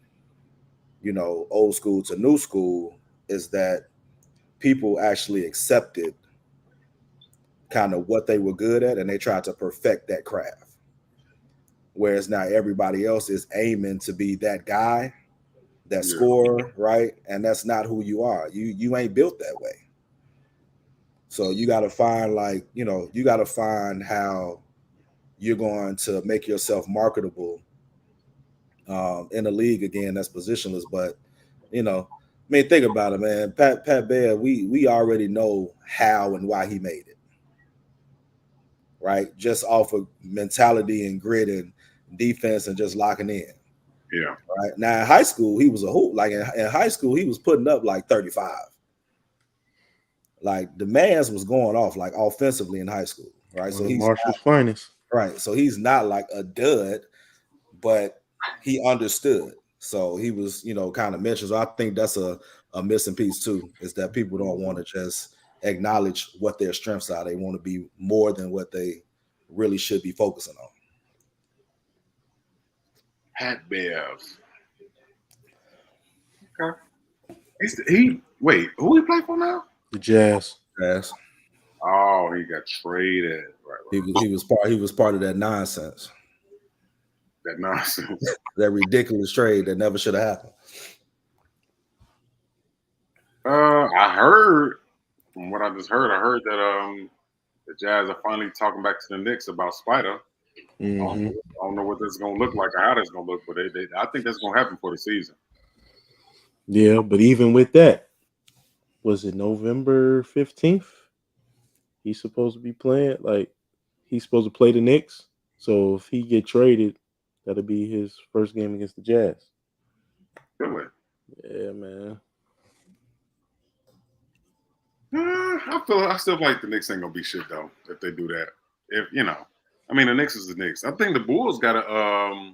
S3: old school to new school is that people actually accepted kind of what they were good at, and they tried to perfect that craft. Whereas now everybody else is aiming to be that guy, that scorer, right? And that's not who you are. You ain't built that way. So you got to find you got to find how you're going to make yourself marketable in a league again that's positionless. But think about it, man. Pat Bear, we already know how and why he made it, right? Just off of mentality and grit and defense and just locking in.
S1: Yeah.
S3: Right. Now in high school, he was a hoop. Like in high school, he was putting up like 35. Like the man's was going off like offensively in high school, right? So he's
S2: Marshall's finest.
S3: Right. So he's not like a dud, but he understood. So he was, kind of mentioned. So I think that's a missing piece too, is that people don't want to just acknowledge what their strengths are. They want to be more than what they really should be focusing on.
S1: Pat Bears. Okay. Wait, who he play for now?
S2: The Jazz.
S3: Yes.
S1: Oh, he got traded. Right.
S3: He was part of that nonsense.
S1: That nonsense.
S3: That ridiculous trade that never should have happened.
S1: I heard from what I just heard. I heard that the Jazz are finally talking back to the Knicks about Spider.
S2: Mm-hmm.
S1: I don't know what this is gonna look like or how that's gonna look, but I think that's gonna happen for the season.
S2: Yeah, but even with that, was it November 15th? He's supposed to be playing. Like, he's supposed to play the Knicks. So if he get traded, that'll be his first game against the Jazz.
S1: Really?
S2: Yeah, man.
S1: I still like the Knicks ain't gonna be shit though if they do that. If the Knicks is the Knicks. I think the Bulls got a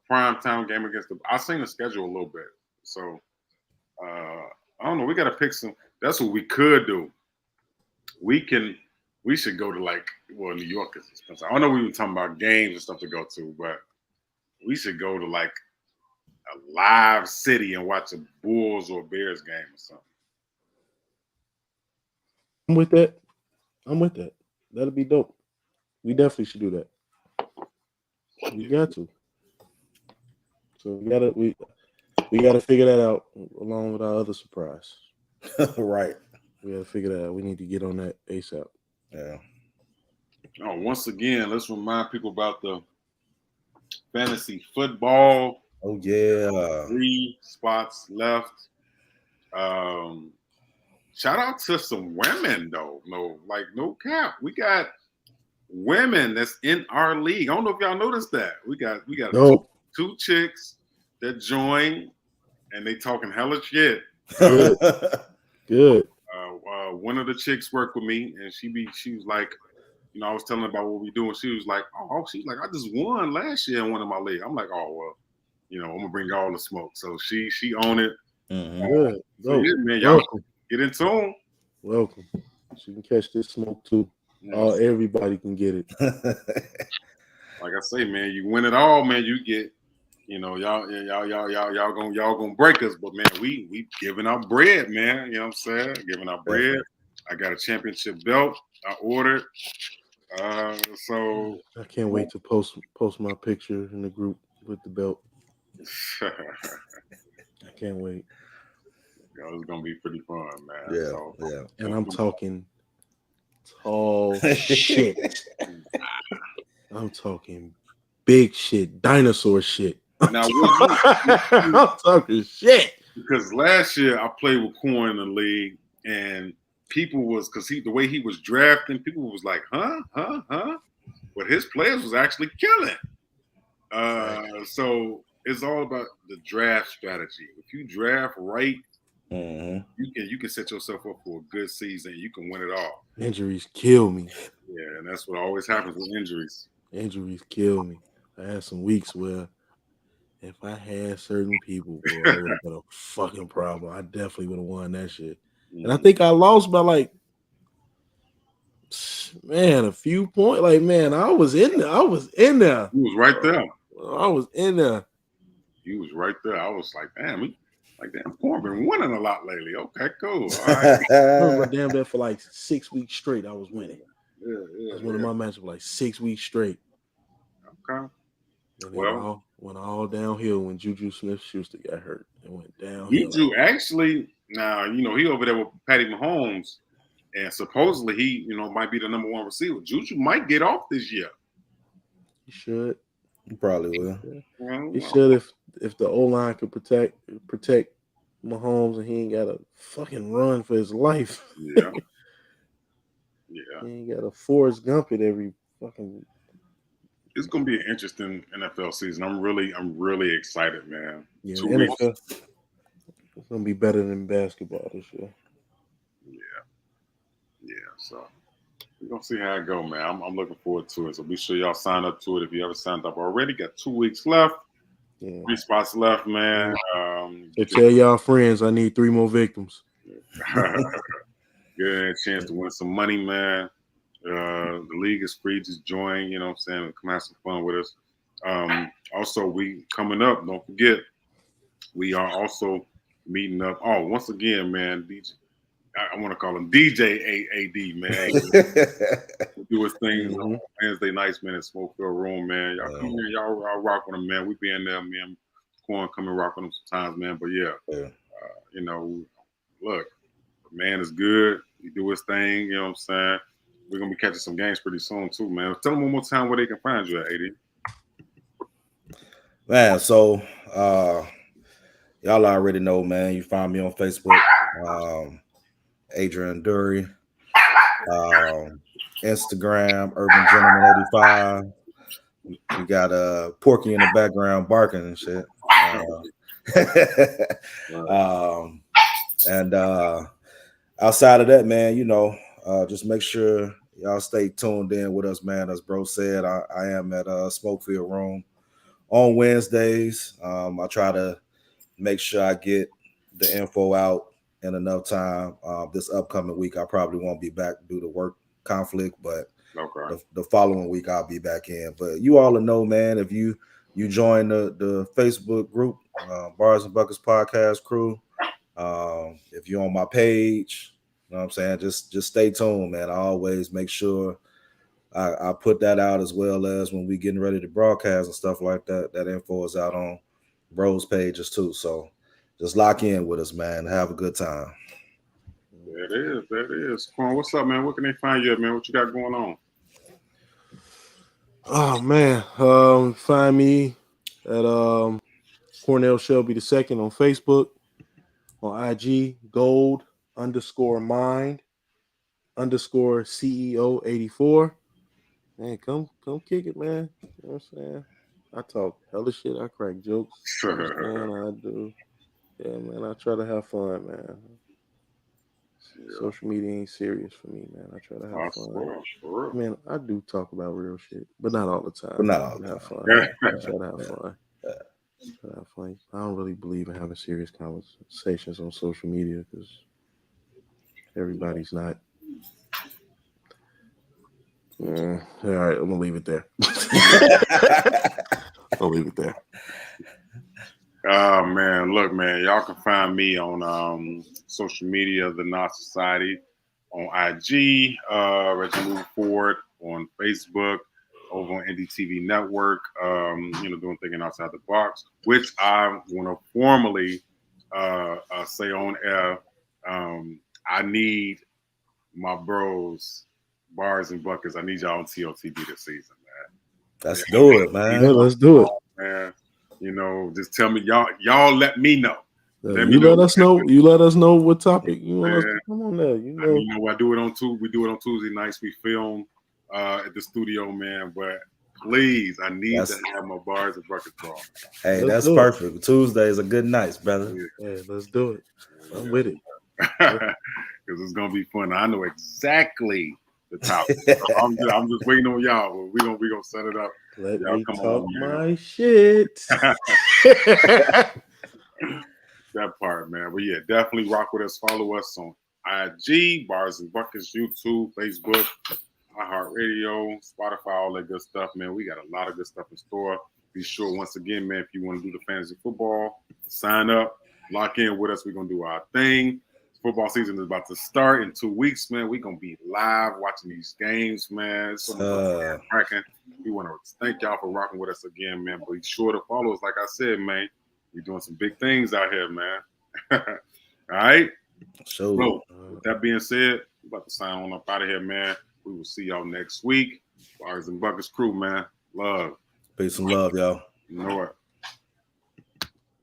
S1: prime time game against the. I seen the schedule a little bit, so I don't know. We got to pick some. That's what we could do. We should go to New York is expensive. I know we were talking about games and stuff to go to, but we should go to like a live city and watch a Bulls or Bears game or something.
S2: I'm with that. That'll be dope. We definitely should do that. We got to. So we gotta figure that out along with our other surprise.
S3: Right.
S2: We gotta figure that out. We need to get on that ASAP.
S3: Yeah.
S1: Oh, once again, let's remind people about the fantasy football.
S3: Oh yeah.
S1: 3 spots left. Shout out to some women though. No cap. We got women that's in our league. I don't know if y'all noticed that. We got two chicks that joined and they talking hella shit.
S2: Good.
S1: One of the chicks worked with me and she was like, I was telling her about what we do, and she was like, she's like, I just won last year in one of my leagues. I'm like, I'm gonna bring all the smoke. So she owned it.
S2: Mm-hmm. Good.
S1: So yeah, man, y'all get in tune.
S2: Welcome. She can catch this smoke too. Yes. Everybody can get it.
S1: Like I say, man, you win it all, man. You get, y'all gonna break us, but man, we giving out bread, man. You know what I'm saying? Giving out bread. I got a championship belt. I ordered. So
S2: I can't wait to post my picture in the group with the belt. I can't wait.
S1: It's gonna be pretty fun, man.
S3: Yeah,
S1: so,
S3: yeah.
S2: And I'm talking tall shit. I'm talking big shit, dinosaur shit.
S1: Now,
S2: I'm talking shit.
S1: Because last year I played with Corn in the league, and people was the way he was drafting, people was like, huh? But his players was actually killing. So it's all about the draft strategy. If you draft right, you can set yourself up for a good season. You can win it all.
S2: Injuries kill me.
S1: Yeah, and that's what always happens with injuries.
S2: Injuries kill me. I had some weeks where if I had certain people, bro, it would have been a fucking problem. I definitely would have won that shit. And I think I lost by a few points. Like, man, I was in there.
S1: You was right there.
S2: I was in there.
S1: You was right there. I was like, damn, Like, damn, Corn been winning a lot lately. Okay, cool. All right.
S2: I remember damn that for like 6 weeks straight. I was winning.
S1: Yeah,
S2: I was winning my matchup like 6 weeks straight.
S1: Okay.
S2: And it
S1: Well,
S2: went all downhill when Juju Smith-Schuster got hurt. It went downhill.
S1: Juju actually, now, he over there with Patty Mahomes, and supposedly he, might be the number one receiver. Juju might get off this year.
S2: He should.
S3: You probably will.
S2: He should if the O-line could protect Mahomes and he ain't got to fucking run for his life.
S1: Yeah. Yeah.
S2: He ain't got to Forrest Gump it every fucking.
S1: It's gonna be an interesting NFL season. I'm really excited, man.
S2: Yeah,
S1: 2
S2: NFL.
S1: weeks.
S2: It's gonna be better than basketball this year.
S1: Yeah. So we're gonna see how it go, man. I'm looking forward to it. So be sure y'all sign up to it if you haven't signed up already. Got 2 weeks left.
S2: Yeah.
S1: 3 spots left, man.
S2: So tell y'all friends I need 3 more victims.
S1: Good chance to win some money, man. The league is free. Just join, you know what I'm saying? Come have some fun with us. Also, we coming up, don't forget, we are also meeting up. Oh, once again, man, DJ, I want to call him DJ AAD, man. Do his things on Wednesday nights, man, in Smokefield Room, man. Y'all come here, y'all rock with him, man. We be in there, man. Corn come and rock with him sometimes, man. But yeah. Look, the man is good. He do his thing, you know what I'm saying? We're going to be catching some games pretty soon, too, man. Tell them one more time where they can find you at, AD.
S3: Man, so y'all already know, man. You find me on Facebook, Adrian Dury, Instagram, Urban Gentleman 85. We got Porky in the background barking and shit. Outside of that, man, just make sure y'all stay tuned in with us, man. As bro said, I am at Smokefield Room on Wednesdays. I try to make sure I get the info out in enough time. This upcoming week, I probably won't be back due to work conflict, but the following week I'll be back in. But you all know, man, if you join the Facebook group, Bars and Buckets Podcast Crew, if you're on my page, you know what I'm saying, just stay tuned, man. I always make sure I put that out, as well as when we getting ready to broadcast and stuff like that. That info is out on Bro's pages too. So just lock in with us, man. Have a good time.
S1: That is. Quan, what's up, man? Where can they find you at, man? What you got going on?
S2: Oh man, find me at Cornell Shelby II on Facebook, on IG, gold_mind_CEO84. Man, come kick it, man. You know what I'm saying? I talk hella shit. I crack jokes. Man, I do. Yeah, man. I try to have fun, man. Yeah. Social media ain't serious for me, man. I try to have fun.
S1: For real.
S2: Man, I do talk about real shit, but not all the time.
S3: But not all the
S2: time. Have fun.
S1: Yeah.
S2: I try to have fun. I don't really believe in having serious conversations on social media because everybody's not. All right, I'm gonna leave it there. I'll leave it there.
S1: Oh man, look, man, y'all can find me on social media, The Knot Society, on IG, Reggie Move Forward, on Facebook, over on NDTV Network, doing Thinking Outside the Box, which I want to formally say on air. I need my bros, Bars and Buckets. I need y'all on TOTB this season, man.
S3: Let's do it, man.
S2: Yeah, let's do it,
S1: man. Just tell me, y'all let me know.
S2: Let us know. You let us know what topic you want us to come on there.
S1: I do it on Tuesday. We do it on Tuesday nights. We film at the studio, man. But please, I need to have my Bars and Buckets on.
S3: Hey, that's perfect. Tuesdays are good nights, brother.
S2: Yeah, let's do it. I'm with it.
S1: Because it's gonna be fun. I know exactly the topic. I'm just waiting on y'all. But we gonna set it up.
S2: Let
S1: y'all
S2: me
S1: come
S2: talk
S1: on,
S2: my shit.
S1: That part, man. But yeah, definitely rock with us. Follow us on IG, Bars and Buckets, YouTube, Facebook, iHeartRadio, Spotify, all that good stuff, man. We got a lot of good stuff in store. Be sure, once again, man, if you want to do the fantasy football, sign up. Lock in with us. We're gonna do our thing. Football season is about to start in 2 weeks, man. We're gonna be live watching these games, man. It's gonna be cracking. We want to thank y'all for rocking with us again, man. Be sure to follow us. Like I said, man, we're doing some big things out here, man. All right.
S3: Sure.
S1: Bro, with that being said, we're about to sign on up out of here, man. We will see y'all next week. Bars and Buckets crew, man. Love.
S3: Peace and love, y'all.
S1: You know what?